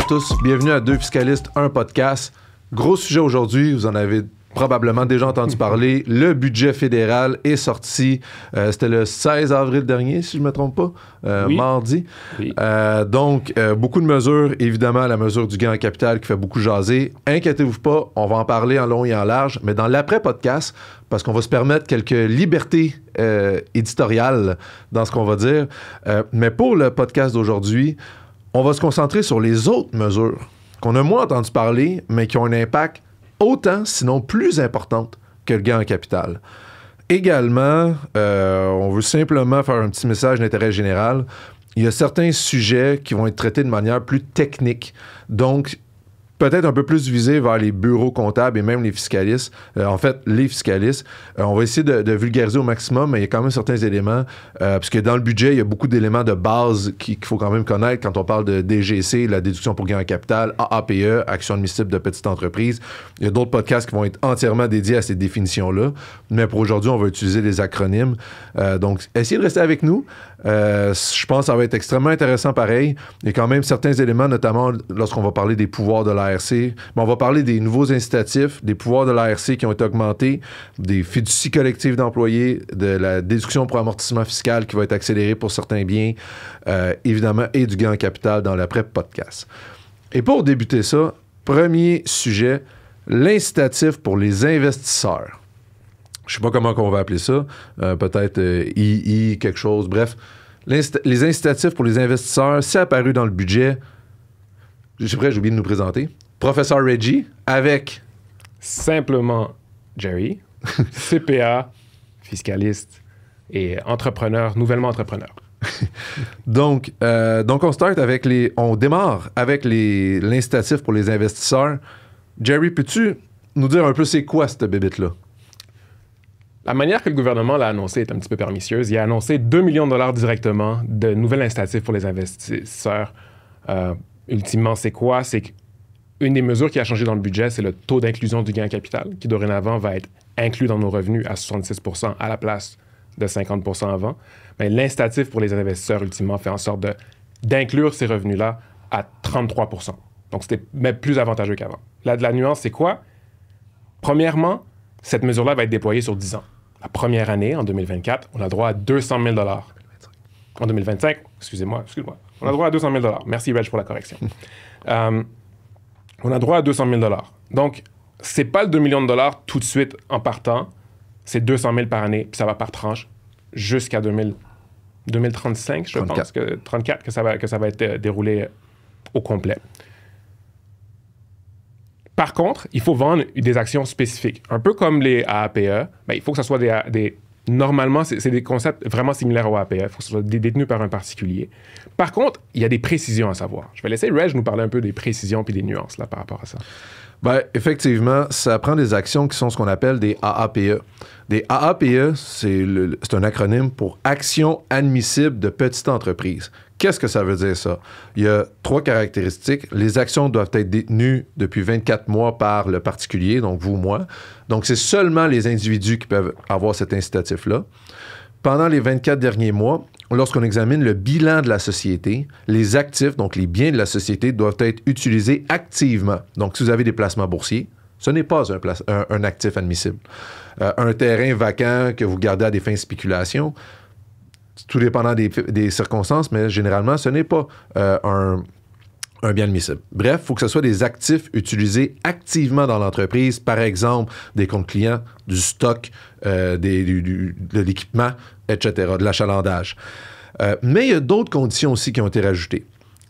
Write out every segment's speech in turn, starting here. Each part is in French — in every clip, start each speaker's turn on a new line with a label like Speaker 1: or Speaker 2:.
Speaker 1: à tous, bienvenue à Deux Fiscalistes, un podcast. Gros sujet aujourd'hui, vous en avez probablement déjà entendu parler. Le budget fédéral est sorti, c'était le 16 avril dernier, si je ne me trompe pas,
Speaker 2: oui.
Speaker 1: mardi.
Speaker 2: Oui.
Speaker 1: Donc, beaucoup de mesures, évidemment, la mesure du gain en capital qui fait beaucoup jaser. Inquiétez-vous pas, on va en parler en long et en large, mais dans l'après-podcast, parce qu'on va se permettre quelques libertés éditoriales dans ce qu'on va dire. Mais pour le podcast d'aujourd'hui, on va se concentrer sur les autres mesures qu'on a moins entendu parler, mais qui ont un impact autant, sinon plus importante que le gain en capital. Également, on veut simplement faire un petit message d'intérêt général. Il y a certains sujets qui vont être traités de manière plus technique. Donc, peut-être un peu plus visé vers les bureaux comptables et même les fiscalistes. En fait, les fiscalistes. On va essayer de vulgariser au maximum, mais il y a quand même certains éléments, parce que dans le budget, il y a beaucoup d'éléments de base qu'il faut quand même connaître quand on parle de DGC, la déduction pour gain en capital, AAPE, action admissible de petite entreprise. Il y a d'autres podcasts qui vont être entièrement dédiés à ces définitions-là. Mais pour aujourd'hui, on va utiliser les acronymes. Donc, essayez de rester avec nous. Je pense que ça va être extrêmement intéressant pareil. Il y a quand même certains éléments, notamment lorsqu'on va parler des pouvoirs de l'ARC. Mais on va parler des nouveaux incitatifs, des pouvoirs de l'ARC qui ont été augmentés, des fiducies collectives d'employés, de la déduction pour amortissement fiscal qui va être accélérée pour certains biens, évidemment, et du gain en capital dans l'après-podcast. Et pour débuter ça, premier sujet, l'incitatif pour les investisseurs. Je ne sais pas comment on va appeler ça, peut-être II, quelque chose, bref. Les incitatifs pour les investisseurs, c'est apparu dans le budget. J'ai oublié de nous présenter. Professeur Reggie, avec...
Speaker 2: Simplement Jerry, CPA, fiscaliste et entrepreneur, nouvellement entrepreneur.
Speaker 1: donc, on démarre avec l'incitatif pour les investisseurs. Jerry, peux-tu nous dire un peu c'est quoi cette bébête-là?
Speaker 2: La manière que le gouvernement l'a annoncé est un petit peu pernicieuse. Il a annoncé 2 millions de dollars directement de nouvel incitatif pour les investisseurs. Ultimement, c'est quoi? C'est qu'une des mesures qui a changé dans le budget, c'est le taux d'inclusion du gain en capital, qui dorénavant va être inclus dans nos revenus à 66 % à la place de 50 % avant. Mais l'incitatif pour les investisseurs, ultimement, fait en sorte d'inclure ces revenus-là à 33 %. Donc, c'était même plus avantageux qu'avant. Là, de la nuance, c'est quoi? Premièrement, cette mesure-là va être déployée sur 10 ans. La première année, en 2024, on a droit à 200 000 $. En 2025, excuse-moi, on a droit à 200 000 $. Merci, Reg, pour la correction. On a droit à 200 000 $. Donc, c'est pas le 2 millions de dollars tout de suite en partant. C'est 200 000 par année, puis ça va par tranche jusqu'à 2035, je
Speaker 1: 34.
Speaker 2: pense, 34, que ça va être déroulé au complet. Par contre, il faut vendre des actions spécifiques. Un peu comme les AAPE, il faut que ce soit normalement, c'est des concepts vraiment similaires au AAPE. Il faut que ce soit détenu par un particulier. Par contre, il y a des précisions à savoir. Je vais laisser Reg nous parler un peu des précisions puis des nuances là, par rapport à ça.
Speaker 1: Effectivement, ça prend des actions qui sont ce qu'on appelle des AAPE. Des AAPE, c'est un acronyme pour Action admissible de petite entreprise. Qu'est-ce que ça veut dire, ça? Il y a 3 caractéristiques. Les actions doivent être détenues depuis 24 mois par le particulier, donc vous, moi. Donc, c'est seulement les individus qui peuvent avoir cet incitatif-là. Pendant les 24 derniers mois, lorsqu'on examine le bilan de la société, les actifs, donc les biens de la société, doivent être utilisés activement. Donc, si vous avez des placements boursiers, ce n'est pas un actif admissible. Un terrain vacant que vous gardez à des fins de spéculation, tout dépendant des circonstances, mais généralement, ce n'est pas un bien admissible. Bref, il faut que ce soit des actifs utilisés activement dans l'entreprise, par exemple, des comptes clients, du stock, de l'équipement, etc., de l'achalandage. Mais il y a d'autres conditions aussi qui ont été rajoutées.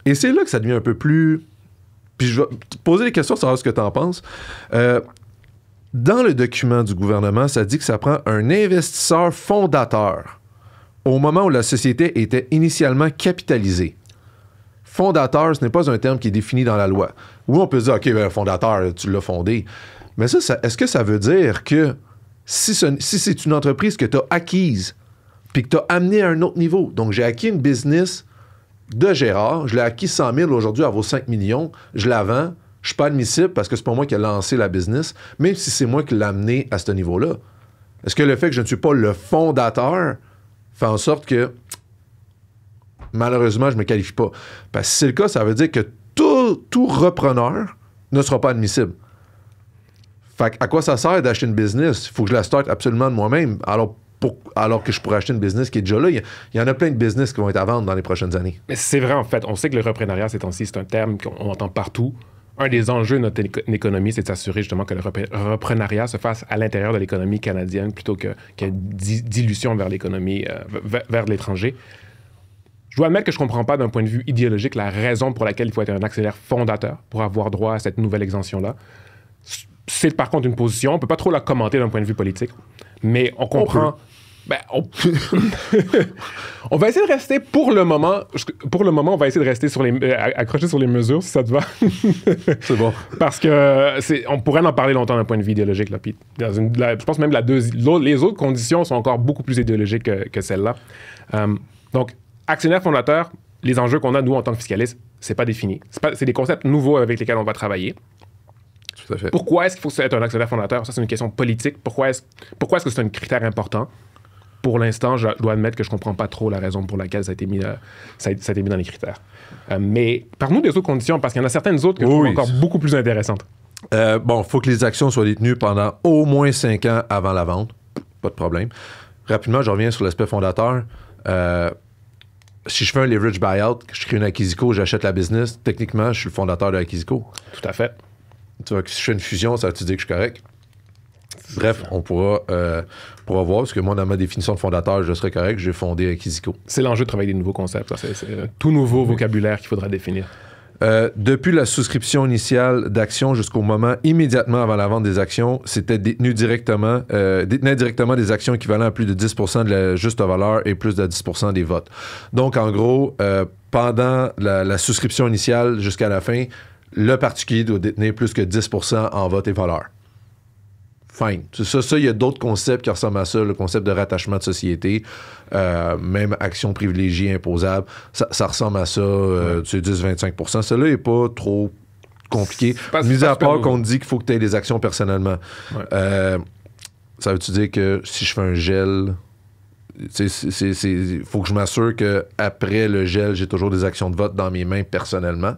Speaker 1: Et c'est là que ça devient un peu plus... Puis je vais te poser des questions, savoir ce que tu en penses. Dans le document du gouvernement, ça dit que ça prend un investisseur fondateur au moment où la société était initialement capitalisée. Fondateur, ce n'est pas un terme qui est défini dans la loi. Oui, on peut se dire, OK, fondateur, tu l'as fondé. Mais ça, est-ce que ça veut dire que si c'est une entreprise que tu as acquise puis que tu as amené à un autre niveau, donc j'ai acquis une business de Gérard, je l'ai acquis 100 000, aujourd'hui elle vaut 5 millions, je la vends, je suis pas admissible parce que c'est pas moi qui ai lancé la business, même si c'est moi qui l'ai amené à ce niveau-là. Est-ce que le fait que je ne suis pas le fondateur fait en sorte que malheureusement, je ne me qualifie pas? Parce que si c'est le cas, ça veut dire que tout repreneur ne sera pas admissible. Fait à quoi ça sert d'acheter une business? Il faut que je la starte absolument de moi-même. Alors que je pourrais acheter une business qui est déjà là. Il y en a plein de business qui vont être à vendre dans les prochaines années.
Speaker 2: Mais c'est vrai, en fait. On sait que le reprenariat, ces temps-ci, c'est un terme qu'on entend partout. Un des enjeux de notre économie, c'est de s'assurer justement que le reprenariat se fasse à l'intérieur de l'économie canadienne plutôt qu'il y ait une dilution vers l'économie, vers l'étranger. Je dois admettre que je ne comprends pas d'un point de vue idéologique la raison pour laquelle il faut être un actionnaire fondateur pour avoir droit à cette nouvelle exemption-là. C'est par contre une position, on ne peut pas trop la commenter d'un point de vue politique, mais on comprend... On va essayer de rester pour le moment, on va essayer de rester accroché sur les mesures, si ça te va.
Speaker 1: C'est bon.
Speaker 2: Parce que on pourrait en parler longtemps d'un point de vue idéologique. Là, puis je pense même les autres conditions sont encore beaucoup plus idéologiques que celle-là. Donc, actionnaire fondateur, les enjeux qu'on a, nous, en tant que fiscalistes, c'est pas défini. C'est des concepts nouveaux avec lesquels on va travailler.
Speaker 1: Tout à fait.
Speaker 2: Pourquoi est-ce qu'il faut être un actionnaire fondateur? Ça, c'est une question politique. Pourquoi est-ce que c'est un critère important? Pour l'instant, je dois admettre que je ne comprends pas trop la raison pour laquelle ça a été mis dans les critères. Mais parle-nous des autres conditions, parce qu'il y en a certaines autres que je trouve encore beaucoup plus intéressantes.
Speaker 1: Il faut que les actions soient détenues pendant au moins 5 ans avant la vente. Pas de problème. Rapidement, je reviens sur l'aspect fondateur. Si je fais un leverage buyout, je crée une Acquisico, j'achète la business, techniquement, je suis le fondateur de Acquisico.
Speaker 2: Tout à fait.
Speaker 1: Tu vois, si je fais une fusion, ça veut-tu dire que je suis correct? Bref, on pourra voir, parce que moi, dans ma définition de fondateur, je serais correct, j'ai fondé Acquisico.
Speaker 2: C'est l'enjeu de travailler des nouveaux concepts. C'est tout nouveau vocabulaire qu'il faudra définir.
Speaker 1: Depuis la souscription initiale d'actions jusqu'au moment immédiatement avant la vente des actions, c'était détenait directement des actions équivalent à plus de 10% de la juste valeur et plus de 10% des votes. Donc, en gros, pendant la souscription initiale jusqu'à la fin, le particulier doit détenir plus que 10% en vote et valeur. Fine. Ça, il y a d'autres concepts qui ressemblent à ça, le concept de rattachement de société, même action privilégiée imposable, ça ressemble à ça, 10-25%. Celui-là n'est pas trop compliqué, mis à part qu'on te dit qu'il faut que tu aies des actions personnellement. Ouais. Ça veut-tu dire que si je fais un gel, il faut que je m'assure qu'après le gel, j'ai toujours des actions de vote dans mes mains personnellement,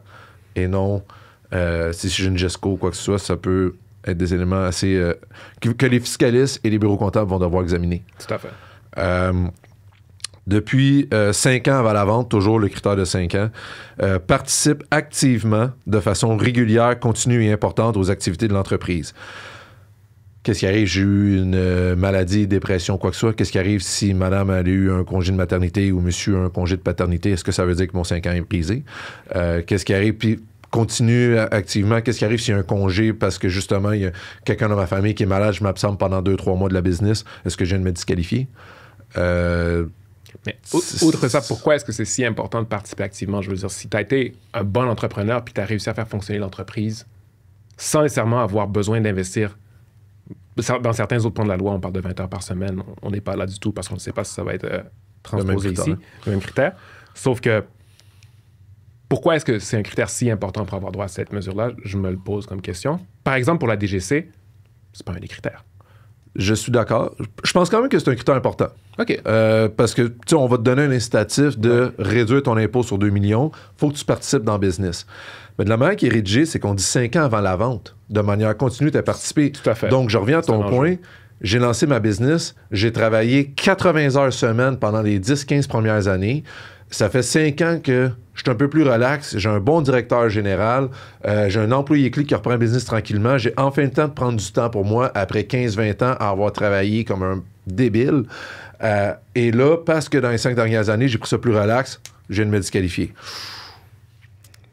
Speaker 1: et non, si j'ai une GESCO ou quoi que ce soit, ça peut être des éléments assez... que les fiscalistes et les bureaux comptables vont devoir examiner.
Speaker 2: Tout à fait.
Speaker 1: Depuis 5 ans avant la vente, toujours le critère de 5 ans, participe activement, de façon régulière, continue et importante aux activités de l'entreprise. Qu'est-ce qui arrive? J'ai eu une maladie, dépression, quoi que ce soit. Qu'est-ce qui arrive si madame a eu un congé de maternité ou monsieur a un congé de paternité? Est-ce que ça veut dire que mon 5 ans est brisé? Qu'est-ce qui arrive? Puis continue activement. Qu'est-ce qui arrive s'il y a un congé parce que justement, il y a quelqu'un dans ma famille qui est malade, je m'absente pendant 2-3 mois de la business. Est-ce que je viens de me disqualifier?
Speaker 2: Mais outre ça, pourquoi est-ce que c'est si important de participer activement? Je veux dire, si tu as été un bon entrepreneur puis tu as réussi à faire fonctionner l'entreprise sans nécessairement avoir besoin d'investir, dans certains autres points de la loi, on parle de 20 heures par semaine. On n'est pas là du tout parce qu'on ne sait pas si ça va être transposé ici. Le même critère. Sauf que pourquoi est-ce que c'est un critère si important pour avoir droit à cette mesure-là? Je me le pose comme question. Par exemple, pour la DGC, c'est pas un des critères.
Speaker 1: Je suis d'accord. Je pense quand même que c'est un critère important.
Speaker 2: OK.
Speaker 1: Parce que, tu sais, on va te donner un incitatif de réduire ton impôt sur 2 millions. Il faut que tu participes dans le business. Mais de la manière qui est rédigée, c'est qu'on dit 5 ans avant la vente. De manière continue, tu as participé.
Speaker 2: Tout à fait.
Speaker 1: Donc, je reviens à ton point. J'ai lancé ma business. J'ai travaillé 80 heures semaine pendant les 10-15 premières années. Ça fait 5 ans que je suis un peu plus relax. J'ai un bon directeur général. J'ai un employé clé qui reprend le business tranquillement. J'ai enfin le temps de prendre du temps pour moi après 15-20 ans à avoir travaillé comme un débile. Et là, parce que dans les 5 dernières années, j'ai pris ça plus relax, je viens de me disqualifier.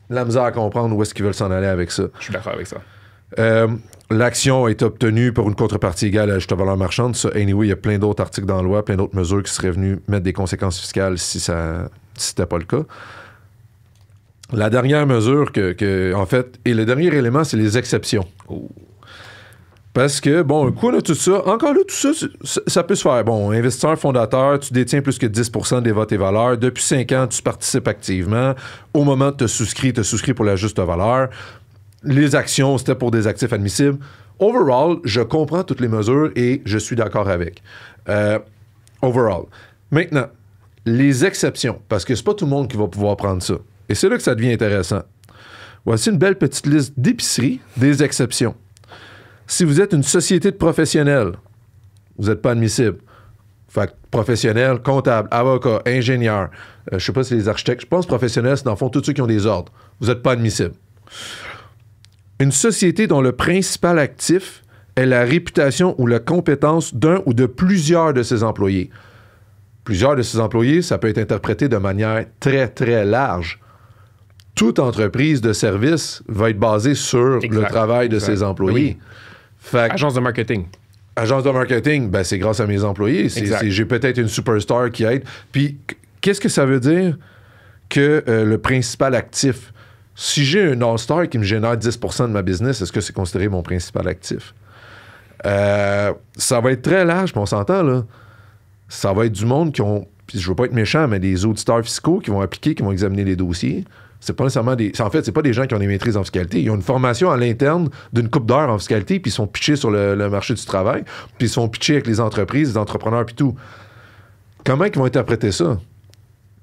Speaker 1: La misère à comprendre où est-ce qu'ils veulent s'en aller avec ça.
Speaker 2: Je suis d'accord avec ça.
Speaker 1: L'action est obtenue pour une contrepartie égale à la juste valeur marchande. Ça, anyway, il y a plein d'autres articles dans la loi, plein d'autres mesures qui seraient venues mettre des conséquences fiscales si c'était pas le cas. La dernière mesure en fait, et le dernier élément, c'est les exceptions.
Speaker 2: Oh.
Speaker 1: Parce que, bon, un coup, on a tout ça. Encore là, tout ça, ça peut se faire. Bon, investisseur, fondateur, tu détiens plus que 10% des votes et valeurs. Depuis 5 ans, tu participes activement. Au moment de te souscris pour la juste valeur. Les actions, c'était pour des actifs admissibles. Overall, je comprends toutes les mesures et je suis d'accord avec. Overall. Maintenant, les exceptions, parce que c'est pas tout le monde qui va pouvoir prendre ça. Et c'est là que ça devient intéressant. Voici une belle petite liste d'épiceries, des exceptions. Si vous êtes une société de professionnels, vous n'êtes pas admissible. Fait que professionnel, comptable, avocat, ingénieur, je ne sais pas si les architectes, je pense professionnel, c'est dans le fond tous ceux qui ont des ordres. Vous n'êtes pas admissible. Une société dont le principal actif est la réputation ou la compétence d'un ou de plusieurs de ses employés. Plusieurs de ses employés, ça peut être interprété de manière très, très large. Toute entreprise de service va être basée sur le travail de ses employés.
Speaker 2: Oui.
Speaker 1: Fait que,
Speaker 2: Agence de marketing.
Speaker 1: agence de marketing, ben, c'est grâce à mes employés. J'ai peut-être une superstar qui aide. Puis, qu'est-ce que ça veut dire que le principal actif? Si j'ai un all-star qui me génère 10% de ma business, est-ce que c'est considéré mon principal actif? Ça va être très large, puis on s'entend, là. Ça va être du monde qui ont, puis je veux pas être méchant, mais des auditeurs fiscaux qui vont appliquer, qui vont examiner les dossiers. C'est pas nécessairement en fait, c'est pas des gens qui ont des maîtrises en fiscalité. Ils ont une formation à l'interne d'une couple d'heures en fiscalité, puis ils sont pitchés sur le marché du travail, puis ils sont pitchés avec les entreprises, les entrepreneurs, puis tout. Comment ils vont interpréter ça?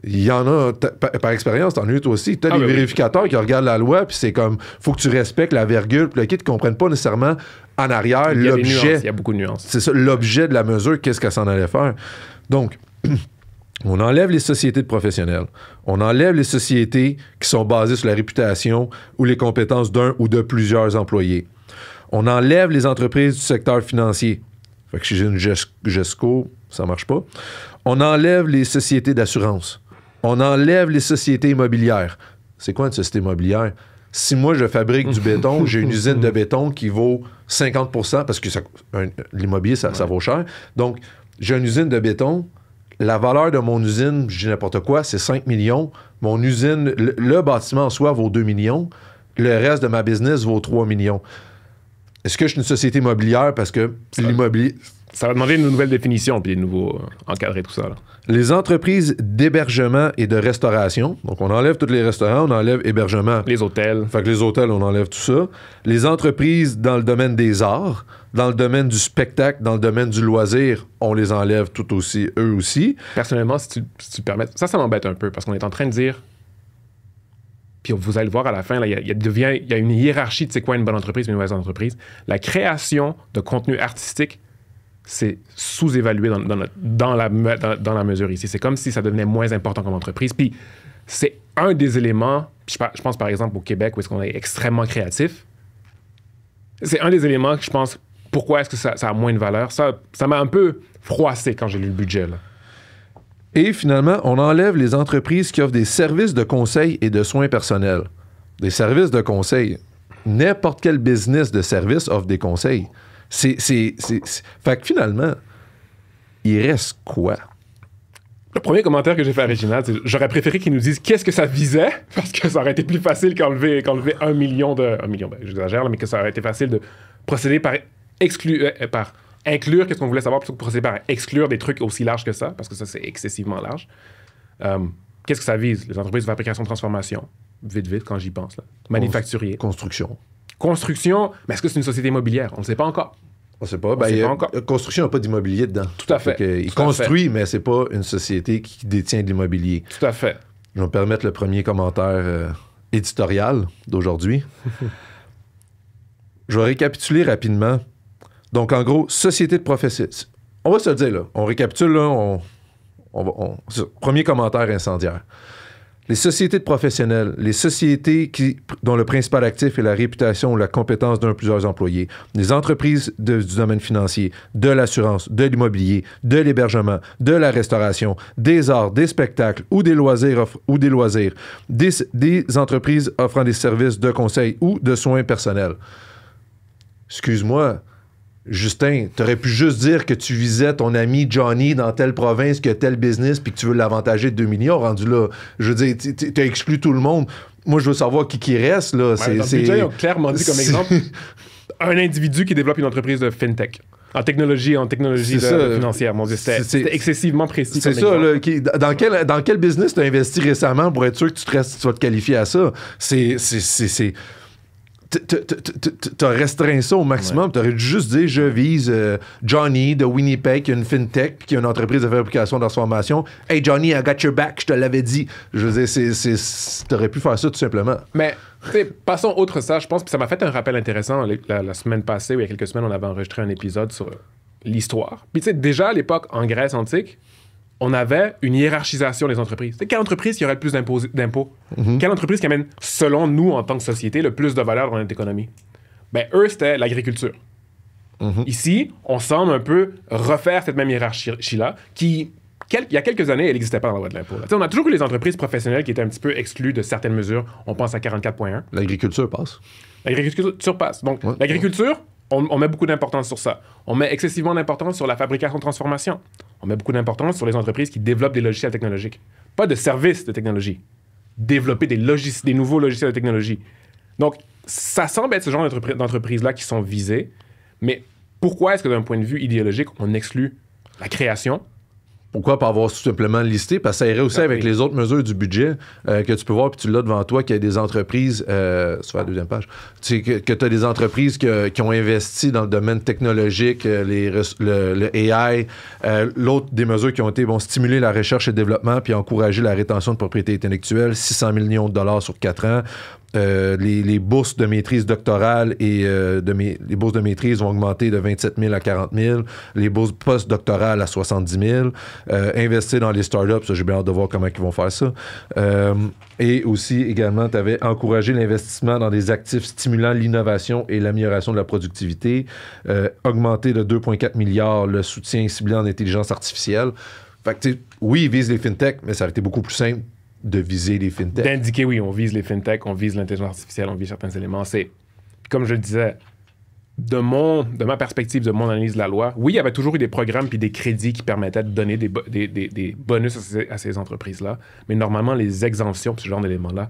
Speaker 1: Il y en a, par expérience, t'en as eu toi aussi. T'as des vérificateurs qui regardent la loi, puis c'est comme, faut que tu respectes la virgule, puis le kit, qui ne comprennent pas nécessairement en arrière l'objet.
Speaker 2: Il y a beaucoup de nuances.
Speaker 1: C'est ça, l'objet de la mesure, qu'est-ce qu'elle s'en allait faire. Donc, on enlève les sociétés de professionnels. On enlève les sociétés qui sont basées sur la réputation ou les compétences d'un ou de plusieurs employés. On enlève les entreprises du secteur financier. Fait que si j'ai une GESCO, ça marche pas. On enlève les sociétés d'assurance. On enlève les sociétés immobilières. C'est quoi une société immobilière? Si moi, je fabrique du béton, j'ai une usine de béton qui vaut 50%, parce que l'immobilier, ça vaut cher. Donc, j'ai une usine de béton. La valeur de mon usine, je dis n'importe quoi, c'est 5 millions. Mon usine, le bâtiment en soi vaut 2 millions. Le reste de ma business vaut 3 millions. Est-ce que je suis une société immobilière parce que l'immobilier...
Speaker 2: Ça va demander une nouvelle définition puis des nouveaux encadrer tout ça. Là.
Speaker 1: Les entreprises d'hébergement et de restauration. Donc, on enlève tous les restaurants, on enlève hébergement.
Speaker 2: Les hôtels.
Speaker 1: Fait que les hôtels, on enlève tout ça. Les entreprises dans le domaine des arts, dans le domaine du spectacle, dans le domaine du loisir, on les enlève tout aussi, eux aussi.
Speaker 2: Personnellement, si tu permets, ça m'embête un peu parce qu'on est en train de dire, puis vous allez le voir à la fin, là, il y a une hiérarchie de c'est quoi une bonne entreprise et une mauvaise entreprise. La création de contenu artistique, c'est sous-évalué dans la mesure ici. C'est comme si ça devenait moins important comme entreprise. Puis c'est un des éléments, je pense par exemple au Québec où est-ce qu'on est extrêmement créatif. C'est un des éléments que je pense, pourquoi est-ce que ça a moins de valeur? Ça m'a un peu froissé quand j'ai lu le budget. Là.
Speaker 1: Et finalement, on enlève les entreprises qui offrent des services de conseil et de soins personnels. Des services de conseil. N'importe quel business de service offre des conseils. Fait que finalement, il reste quoi?
Speaker 2: Le premier commentaire que j'ai fait à Réginald, c'est j'aurais préféré qu'ils nous disent qu'est-ce que ça visait, parce que ça aurait été plus facile qu'enlever 1 million de... 1 million, j'exagère, mais que ça aurait été facile de procéder par inclure qu'est-ce qu'on voulait savoir, plutôt que procéder par exclure des trucs aussi larges que ça, parce que ça, c'est excessivement large. Qu'est-ce que ça vise? Les entreprises de fabrication, transformation. Vite, quand j'y pense. Là. Manufacturier. Construction, mais est-ce que c'est une société immobilière? On ne sait pas encore.
Speaker 1: On ne sait pas. Construction n'a pas d'immobilier dedans.
Speaker 2: Tout à fait.
Speaker 1: Il construit, mais c'est pas une société qui détient de l'immobilier.
Speaker 2: Tout à fait.
Speaker 1: Je vais me permettre le premier commentaire éditorial d'aujourd'hui. Je vais récapituler rapidement. Donc, en gros, société de professionnels. On va se le dire, là. On récapitule, là. Premier commentaire incendiaire. Les sociétés de professionnels, les sociétés dont le principal actif est la réputation ou la compétence d'un ou plusieurs employés, les entreprises du domaine financier, de l'assurance, de l'immobilier, de l'hébergement, de la restauration, des arts, des spectacles ou des loisirs, des entreprises offrant des services de conseil ou de soins personnels. Excuse-moi, Justin, t'aurais pu juste dire que tu visais ton ami Johnny dans telle province qui a tel business puis que tu veux l'avantager de 2 millions rendu là. Je veux dire, t'as exclu tout le monde. Moi, je veux savoir qui reste, là.
Speaker 2: Dans le budget, ils ont clairement dit comme exemple un individu qui développe une entreprise de fintech. En technologie financière, mon Dieu, c'était excessivement précis.
Speaker 1: C'est ça, là, dans quel business t'as investi récemment pour être sûr que tu vas te qualifier à ça? t'as restreint ça au maximum. T'aurais dû juste dire, je vise Johnny de Winnipeg, qui a une fintech, puis qui a une entreprise de fabrication de transformation. Hey Johnny, I got your back, je te l'avais dit. Je veux dire, t'aurais pu faire ça tout simplement.
Speaker 2: Mais, passons outre ça, je pense que ça m'a fait un rappel intéressant la semaine passée, ou il y a quelques semaines, on avait enregistré un épisode sur l'histoire. Puis déjà à l'époque, en Grèce antique, on avait une hiérarchisation des entreprises. C'est quelle entreprise qui aurait le plus d'impôts? Quelle entreprise qui amène, selon nous, en tant que société, le plus de valeur dans notre économie? Ben, eux, c'était l'agriculture. Ici, on semble un peu refaire cette même hiérarchie-là, qui, il y a quelques années, elle n'existait pas dans la loi de l'impôt. On a toujours eu les entreprises professionnelles qui étaient un petit peu exclues de certaines mesures. On pense à 44.1.
Speaker 1: L'agriculture passe.
Speaker 2: L'agriculture passe. Donc, l'agriculture, on met beaucoup d'importance sur ça. On met excessivement d'importance sur la fabrication-transformation. On met beaucoup d'importance sur les entreprises qui développent des logiciels technologiques. Pas de services de technologie. Développer des nouveaux logiciels de technologie. Donc, ça semble être ce genre d'entreprises-là qui sont visées. Mais pourquoi est-ce que d'un point de vue idéologique, on exclut la création?
Speaker 1: Pourquoi pas avoir tout simplement listé? Parce que ça irait aussi avec les autres mesures du budget que tu peux voir, puis tu l'as devant toi, qu'il y a des entreprises, sur la deuxième page, que tu as des entreprises qui ont investi dans le domaine technologique, le AI. L'autre des mesures qui ont été, stimuler la recherche et le développement, puis encourager la rétention de propriété intellectuelle, 600 millions de dollars sur 4 ans. Les bourses de maîtrise doctorale et les bourses de maîtrise vont augmenter de 27 000 à 40 000. Les bourses post-doctorales à 70 000. Investir dans les startups, ça, j'ai bien hâte de voir comment ils vont faire ça. Et aussi, également, tu avais encouragé l'investissement dans des actifs stimulant l'innovation et l'amélioration de la productivité. Augmenter de 2,4 milliards le soutien ciblé en intelligence artificielle. Fait que, oui, ils visent les fintechs, mais ça aurait été beaucoup plus simple de viser les fintechs.
Speaker 2: D'indiquer, oui, on vise les fintechs, on vise l'intelligence artificielle, on vise certains éléments. C'est, comme je le disais, de ma perspective, de mon analyse de la loi, oui, il y avait toujours eu des programmes puis des crédits qui permettaient de donner des bonus à ces entreprises-là, mais normalement, les exemptions, ce genre d'éléments-là,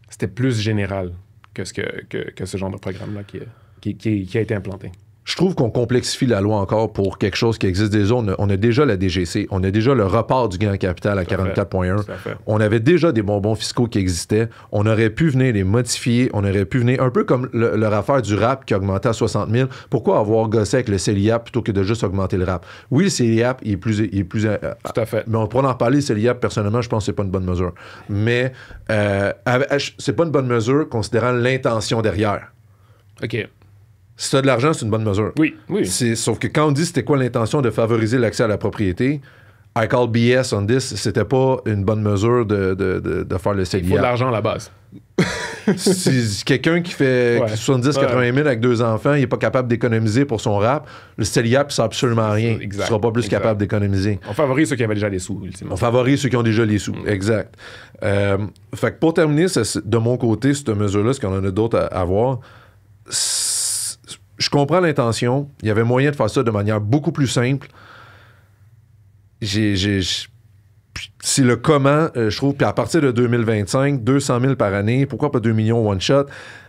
Speaker 2: c'était plus général que ce genre de programme-là qui a été implanté.
Speaker 1: Je trouve qu'on complexifie la loi encore pour quelque chose qui existe déjà. On a déjà la DGC, on a déjà le report du gain en capital à 44.1. On avait déjà des bonbons fiscaux qui existaient. On aurait pu venir les modifier. On aurait pu venir, un peu comme leur affaire du RAP qui a augmenté à 60 000. Pourquoi avoir gossé avec le CELIAP plutôt que de juste augmenter le RAP? Oui, le CELIAP, il est plus
Speaker 2: tout à fait.
Speaker 1: Mais on pourra en reparler, le CELIAP, personnellement, je pense que c'est pas une bonne mesure. Mais c'est pas une bonne mesure considérant l'intention derrière.
Speaker 2: OK.
Speaker 1: Si tu as de l'argent, c'est une bonne mesure.
Speaker 2: Oui.
Speaker 1: Sauf que quand on dit c'était quoi l'intention de favoriser l'accès à la propriété, I call BS on this, c'était pas une bonne mesure de faire le CELIAP.
Speaker 2: Il faut de l'argent à la base.
Speaker 1: Si quelqu'un qui fait 70-80 000 avec 2 enfants, il n'est pas capable d'économiser pour son rap, le CELIAP, ça n'a absolument rien. Tu ne seras pas plus capable d'économiser.
Speaker 2: On favorise ceux qui avaient déjà des sous, ultimement.
Speaker 1: On favorise ceux qui ont déjà les sous, exact. Fait que pour terminer, de mon côté, cette mesure-là, ce qu'on en a d'autres à voir, je comprends l'intention. Il y avait moyen de faire ça de manière beaucoup plus simple. C'est le comment, je trouve. Puis à partir de 2025, 200 000 par année, pourquoi pas 2 millions one shot?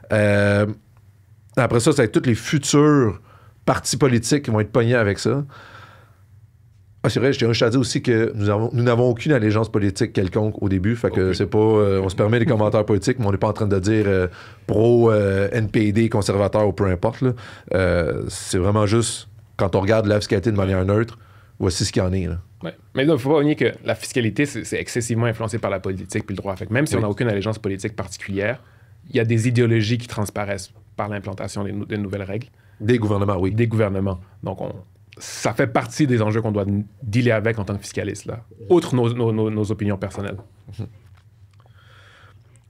Speaker 1: Après ça, c'est avec tous les futurs partis politiques qui vont être pognés avec ça. Ah, c'est vrai, je tiens à dire aussi que nous n'avons aucune allégeance politique quelconque au début. Fait que c'est pas. On se permet des commentaires politiques, mais on n'est pas en train de dire pro NPD, conservateur ou peu importe. Là. C'est vraiment juste quand on regarde la fiscalité de manière neutre, voici ce qu'il y en est. Là.
Speaker 2: Ouais. Mais il ne faut pas nier que la fiscalité, c'est excessivement influencé par la politique puis le droit. Fait que même si on n'a aucune allégeance politique particulière, il y a des idéologies qui transparaissent par l'implantation des nouvelles règles.
Speaker 1: Des gouvernements, oui.
Speaker 2: Des gouvernements. Donc, ça fait partie des enjeux qu'on doit dealer avec en tant que fiscaliste, là. Outre nos opinions personnelles.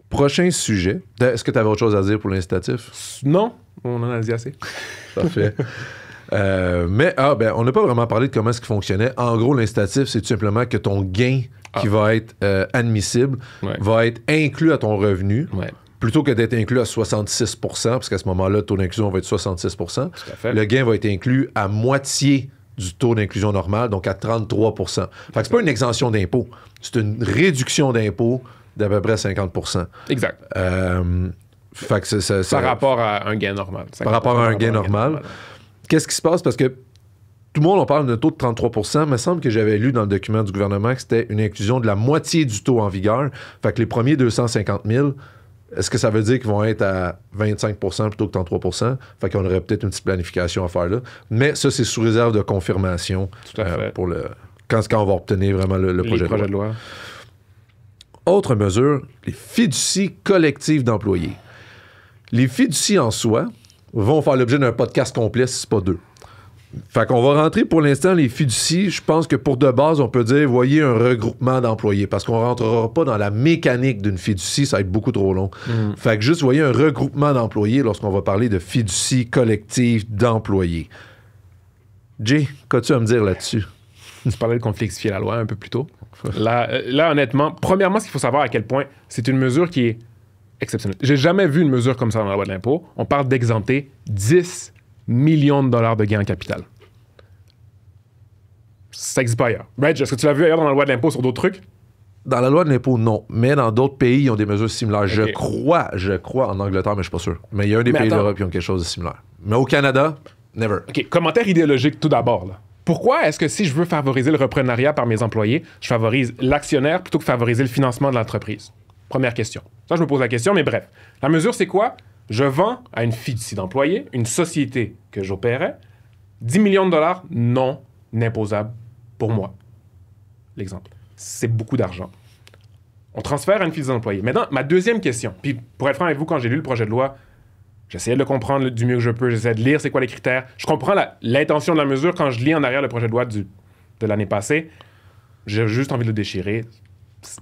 Speaker 1: Prochain sujet. Est-ce que tu avais autre chose à dire pour l'incitatif?
Speaker 2: Non, on en a dit assez.
Speaker 1: Parfait. On n'a pas vraiment parlé de comment est-ce qu'il fonctionnait. En gros, l'incitatif, c'est tout simplement que ton gain qui va être admissible va être inclus à ton revenu. Ouais. Plutôt que d'être inclus à 66 % parce qu'à ce moment-là, le taux d'inclusion va être 66 %. Le gain va être inclus à moitié du taux d'inclusion normal, donc à 33 %. Fait que c'est pas une exemption d'impôt, c'est une réduction d'impôt d'à peu près 50 %.
Speaker 2: Exact.
Speaker 1: Fait que
Speaker 2: par rapport à un gain normal.
Speaker 1: Par rapport à un gain normal. Qu'est-ce qui se passe? Parce que tout le monde, on parle d'un taux de 33 %, mais il me semble que j'avais lu dans le document du gouvernement que c'était une inclusion de la moitié du taux en vigueur. Fait que les premiers 250 000 Est-ce que ça veut dire qu'ils vont être à 25 plutôt que 33 Fait qu'on aurait peut-être une petite planification à faire là. Mais ça, c'est sous réserve de confirmation pour quand on va obtenir vraiment le projet de loi. Autre mesure, les fiducies collectives d'employés. Les fiducies en soi vont faire l'objet d'un podcast complet si c'est pas deux. Fait qu'on va rentrer pour l'instant les fiducies. Je pense que pour de base, on peut dire, voyez un regroupement d'employés parce qu'on rentrera pas dans la mécanique d'une fiducie, ça va être beaucoup trop long. Fait que juste, voyez un regroupement d'employés lorsqu'on va parler de fiducie collective d'employés. Jay, qu'as-tu à me dire là-dessus?
Speaker 2: Tu parlais de complexifier la loi un peu plus tôt. Là, honnêtement, premièrement, ce qu'il faut savoir à quel point c'est une mesure qui est exceptionnelle. J'ai jamais vu une mesure comme ça dans la loi de l'impôt. On parle d'exempter 10 millions de dollars de gains en capital. Ça n'existe pas ailleurs. Reg, est-ce que tu l'as vu ailleurs dans la loi de l'impôt sur d'autres trucs?
Speaker 1: Dans la loi de l'impôt, non. Mais dans d'autres pays, ils ont des mesures similaires.
Speaker 2: Okay.
Speaker 1: Je crois en Angleterre, mais je ne suis pas sûr. Mais il y a un des pays d'Europe qui ont quelque chose de similaire. Mais au Canada, never.
Speaker 2: OK. Commentaire idéologique tout d'abord. Là. Pourquoi est-ce que si je veux favoriser le reprenariat par mes employés, je favorise l'actionnaire plutôt que favoriser le financement de l'entreprise? Première question. Ça, je me pose la question, mais bref. La mesure, c'est quoi? Je vends à une fiducie d'employés, une société que j'opérais, 10 millions de dollars non imposables pour moi. L'exemple. C'est beaucoup d'argent. On transfère à une fiducie d'employés. Maintenant, ma deuxième question, puis pour être franc avec vous, quand j'ai lu le projet de loi, j'essayais de le comprendre du mieux que je peux, j'essayais de lire c'est quoi les critères. Je comprends l'intention de la mesure quand je lis en arrière le projet de loi de l'année passée. J'ai juste envie de le déchirer.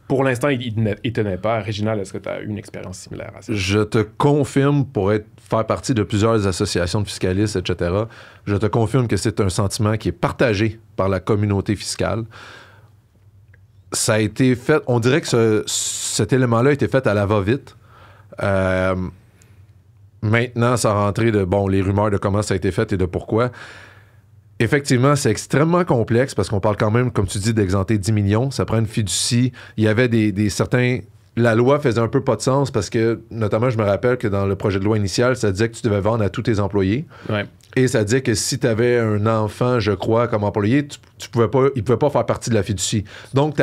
Speaker 2: Pour l'instant, il ne tenait pas. Réginald, est-ce que tu as eu une expérience similaire à ça?
Speaker 1: Je te confirme, pour faire partie de plusieurs associations de fiscalistes, etc., je te confirme que c'est un sentiment qui est partagé par la communauté fiscale. Ça a été fait, on dirait que cet élément-là a été fait à la va-vite. Maintenant, ça a rentré de, les rumeurs de comment ça a été fait et de pourquoi. Effectivement, c'est extrêmement complexe parce qu'on parle quand même, comme tu dis, d'exempter 10 millions. Ça prend une fiducie. Il y avait des certains... La loi faisait un peu pas de sens parce que, notamment, je me rappelle que dans le projet de loi initial, ça disait que tu devais vendre à tous tes employés.
Speaker 2: Ouais.
Speaker 1: Et ça disait que si tu avais un enfant, je crois, comme employé, il ne pouvait pas faire partie de la fiducie. Donc,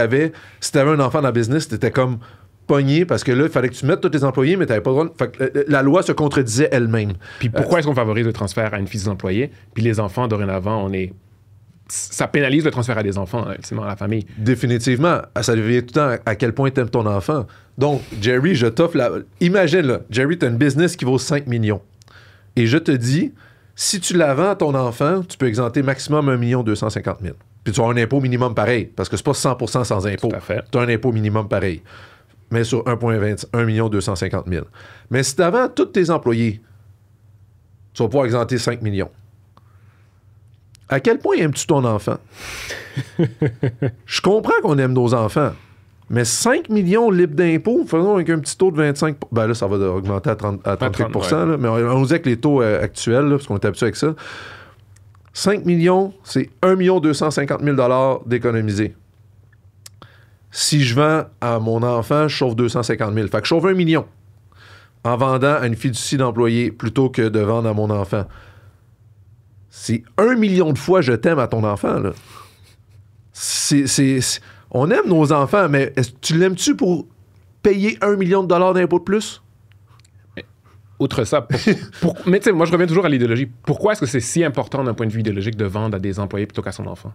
Speaker 1: si tu avais un enfant dans le business, tu étais comme pogné parce que là, il fallait que tu mettes tous tes employés, mais tu n'avais pas le droit. Fait que la loi se contredisait elle-même.
Speaker 2: Puis pourquoi est-ce qu'on favorise le transfert à une fiducie d'employés? Puis les enfants, dorénavant, ça pénalise le transfert à des enfants, ultimement, à la famille.
Speaker 1: Définitivement. Ça devient tout le temps à quel point tu aimes ton enfant. Donc, Jerry, je t'offre Imagine, là, Jerry, tu as une business qui vaut 5 millions. Et je te dis, si tu la vends à ton enfant, tu peux exempter maximum 1 250 000. Puis tu as un impôt minimum pareil, parce que c'est pas 100% sans impôt.
Speaker 2: Tout à fait.
Speaker 1: Tu as un impôt minimum pareil. Mais sur 1 250 000. Mais si tu la vends à tous tes employés, tu vas pouvoir exempter 5 millions. À quel point aimes-tu ton enfant? Je comprends qu'on aime nos enfants, mais 5 millions libres d'impôts, faisons avec un petit taux de 25 ben là, ça va augmenter à 38 ouais. Là, mais on nous dit avec les taux actuels, là, parce qu'on est habitué avec ça. 5 millions, c'est 1 250 000 d'économiser. Si je vends à mon enfant, je sauve 250 000. Fait que je sauve 1 million en vendant à une fiducie d'employés plutôt que de vendre à mon enfant. C'est 1 million de fois je t'aime à ton enfant, là. On aime nos enfants, mais tu l'aimes-tu pour payer 1 million de dollars d'impôts de plus?
Speaker 2: Outre ça, mais tu sais, moi je reviens toujours à l'idéologie. Pourquoi est-ce que c'est si important d'un point de vue idéologique de vendre à des employés plutôt qu'à son enfant?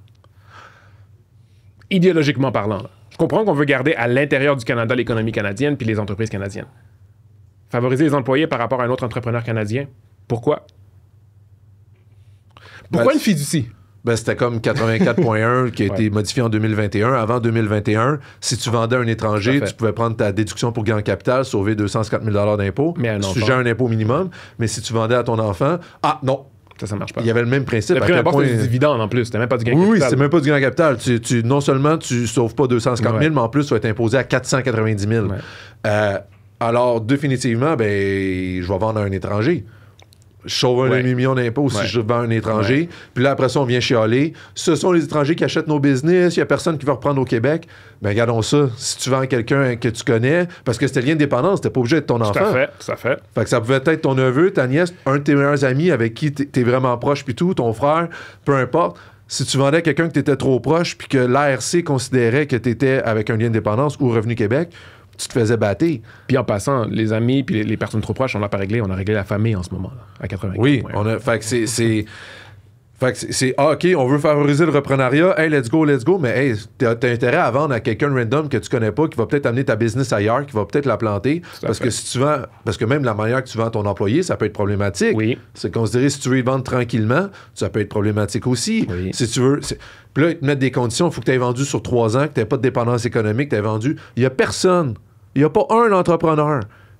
Speaker 2: Idéologiquement parlant, là. Je comprends qu'on veut garder à l'intérieur du Canada l'économie canadienne puis les entreprises canadiennes. Favoriser les employés par rapport à un autre entrepreneur canadien. Pourquoi? Pourquoi une fiducie?
Speaker 1: C'était comme 84.1 qui a été modifié en 2021. Avant 2021, si tu vendais à un étranger, tu pouvais prendre ta déduction pour gain en capital, sauver 250 000 d'impôts. Sujet à un impôt minimum. Mais si tu vendais à ton enfant, non.
Speaker 2: Ça marche pas.
Speaker 1: Il y avait le même principe.
Speaker 2: Le prix d'abord, c'est du dividende en plus. C'était même pas du gain en
Speaker 1: capital. Oui,
Speaker 2: c'est
Speaker 1: même pas du gain en capital. Non seulement tu sauves pas 250 000, mais en plus, tu vas être imposé à 490 000. Ouais. Alors, définitivement, je vais vendre à un étranger. Je sauve 1,5 million d'impôts si je vends à un étranger. Ouais. Puis là, après ça, on vient chialer. Ce sont les étrangers qui achètent nos business. Il n'y a personne qui va reprendre au Québec. Regardons ça. Si tu vends à quelqu'un que tu connais, parce que c'était le lien de dépendance, c'était pas obligé d'être ton enfant.
Speaker 2: Tout à fait.
Speaker 1: Fait que ça pouvait être ton neveu, ta nièce, un de tes meilleurs amis avec qui t'es vraiment proche, puis tout, ton frère, peu importe. Si tu vendais à quelqu'un que t'étais trop proche, puis que l'ARC considérait que t'étais avec un lien de dépendance ou Revenu Québec, tu te faisais battre.
Speaker 2: Puis en passant, les amis puis les personnes trop proches, on l'a pas réglé. On a réglé la famille en ce moment, là, à 80.
Speaker 1: Oui, fait que c'est OK, on veut favoriser le reprenariat. Hey, let's go. Mais hey, t'as intérêt à vendre à quelqu'un random que tu connais pas, qui va peut-être amener ta business ailleurs, qui va peut-être la planter. Parce que même la manière que tu vends ton employé, ça peut être problématique.
Speaker 2: Oui.
Speaker 1: C'est considéré si tu veux y vendre tranquillement, ça peut être problématique aussi.
Speaker 2: Oui.
Speaker 1: Si tu veux. Puis là, ils te mettent des conditions, il faut que tu aies vendu sur 3 ans, que tu n'aies pas de dépendance économique, tu aies vendu. Il n'y a personne, il n'y a pas un entrepreneur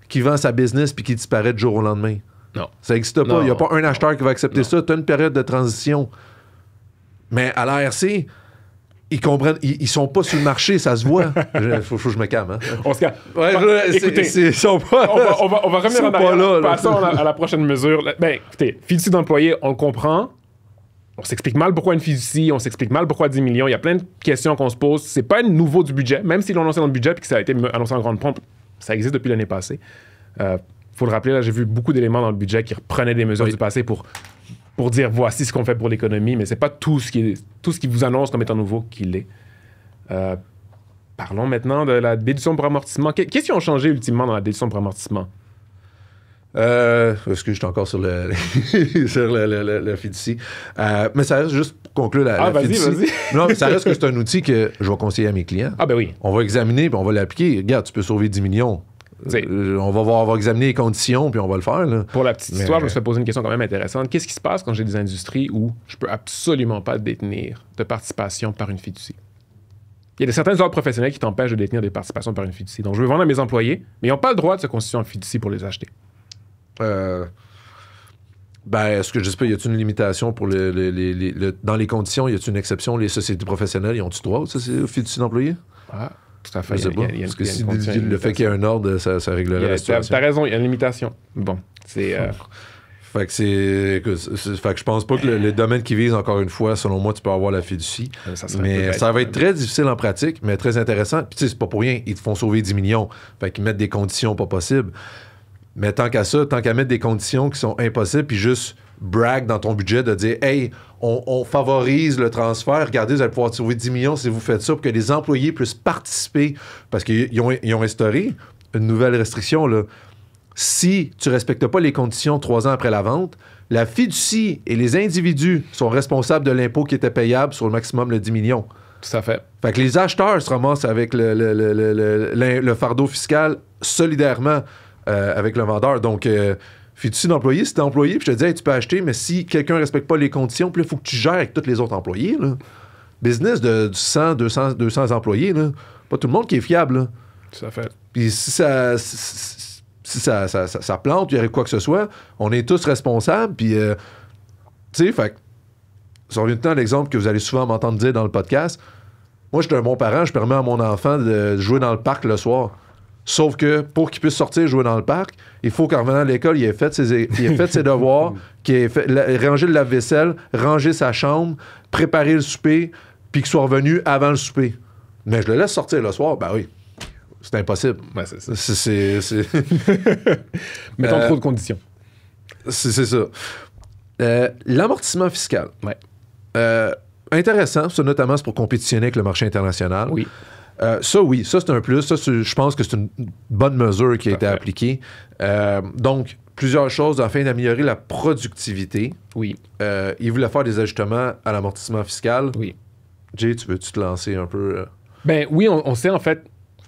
Speaker 1: qui vend sa business puis qui disparaît du jour au lendemain.
Speaker 2: Non.
Speaker 1: Ça n'existe pas. Il n'y a pas un acheteur qui va accepter ça. Tu as une période de transition. Mais à l'ARC, ils comprennent. Ils sont pas sur le marché, ça se voit. Faut que je me calme. Hein?
Speaker 2: On se calme.
Speaker 1: Écoutez, ils sont pas
Speaker 2: on va revenir en arrière.
Speaker 1: Là,
Speaker 2: passons à la prochaine mesure. Ben, écoutez, fiducie d'employés, on le comprend. On s'explique mal pourquoi une fiducie, on s'explique mal pourquoi 10 millions. Il y a plein de questions qu'on se pose. C'est pas nouveau du budget, même s'ils l'ont annoncé dans le budget et que ça a été annoncé en grande pompe. Ça existe depuis l'année passée. Faut le rappeler, là, j'ai vu beaucoup d'éléments dans le budget qui reprenaient des mesures du passé pour dire voici ce qu'on fait pour l'économie, mais c'est pas tout ce qui vous annonce comme étant nouveau qui l'est. Parlons maintenant de la déduction pour amortissement. Qu'est-ce qui a changé ultimement dans la déduction pour amortissement?
Speaker 1: Est-ce que je suis encore sur le fiducie? Mais ça reste juste pour conclure la fiducie.
Speaker 2: Vas-y.
Speaker 1: Non, mais ça reste que c'est un outil que je vais conseiller à mes clients.
Speaker 2: Ah ben oui.
Speaker 1: On va examiner puis on va l'appliquer. Regarde, tu peux sauver 10 millions. On va examiner les conditions, puis on va le faire. Là.
Speaker 2: Pour la petite histoire, je me suis fait poser une question quand même intéressante. Qu'est-ce qui se passe quand j'ai des industries où je peux absolument pas détenir de participation par une fiducie? Il y a certains ordres professionnels qui t'empêchent de détenir des participations par une fiducie. Donc, je veux vendre à mes employés, mais ils n'ont pas le droit de se constituer en fiducie pour les acheter.
Speaker 1: Est-ce que je sais pas, y a-t-il une limitation pour dans les conditions, y a-t-il une exception? Les sociétés professionnelles, ils ont-tu droit aux fiducies d'employés?
Speaker 2: Ah. Tout à fait.
Speaker 1: Je sais pas. Parce que si le fait qu'il y ait un ordre, ça réglerait la situation.
Speaker 2: T'as raison, il y a une limitation. Bon, c'est...
Speaker 1: Fait que je pense pas que le domaine qui vise, encore une fois, selon moi, tu peux avoir la fiducie. Mais ça va être très difficile en pratique, mais très intéressant. Puis tu sais, c'est pas pour rien. Ils te font sauver 10 millions. Fait qu'ils mettent des conditions pas possibles. Mais tant qu'à mettre des conditions qui sont impossibles, puis juste brag dans ton budget de dire « Hey, on favorise le transfert. Regardez, vous allez pouvoir sauver 10 millions si vous faites ça pour que les employés puissent participer. » Parce qu'ils ont instauré une nouvelle restriction, là. Si tu ne respectes pas les conditions 3 ans après la vente, la fiducie et les individus sont responsables de l'impôt qui était payable sur le maximum de 10 millions.
Speaker 2: Tout à fait.
Speaker 1: Fait que les acheteurs se ramassent avec le fardeau fiscal solidairement avec le vendeur. Donc, fiducie d'employé, si t'es employé, puis je te dis, hey, tu peux acheter, mais si quelqu'un ne respecte pas les conditions, puis là, il faut que tu gères avec tous les autres employés. Là. Business de 100, 200 employés, là. Pas tout le monde qui est fiable. Là.
Speaker 2: Tout à fait.
Speaker 1: Puis si ça plante, il y aurait quoi que ce soit, on est tous responsables, puis, tu sais, fait ça revient tout le temps à l'exemple que vous allez souvent m'entendre dire dans le podcast. Moi, je suis un bon parent, je permets à mon enfant de jouer dans le parc le soir. Sauf que pour qu'il puisse sortir jouer dans le parc, il faut qu'en revenant de l'école, il ait fait ses devoirs, qu'il ait ranger le lave-vaisselle, ranger sa chambre, préparer le souper, puis qu'il soit revenu avant le souper. Mais je le laisse sortir le soir, ben oui. C'est impossible.
Speaker 2: Ouais, c'est ça. Mettons trop de conditions.
Speaker 1: C'est ça. L'amortissement fiscal.
Speaker 2: Ouais.
Speaker 1: Intéressant. Ça, notamment, c'est pour compétitionner avec le marché international.
Speaker 2: Oui.
Speaker 1: Oui, ça c'est un plus. Ça, je pense que c'est une bonne mesure qui a été appliquée. Donc, plusieurs choses afin d'améliorer la productivité.
Speaker 2: Oui.
Speaker 1: Il voulait faire des ajustements à l'amortissement fiscal.
Speaker 2: Oui.
Speaker 1: Jay, tu veux-tu te lancer un peu?
Speaker 2: Ben oui, on sait en fait...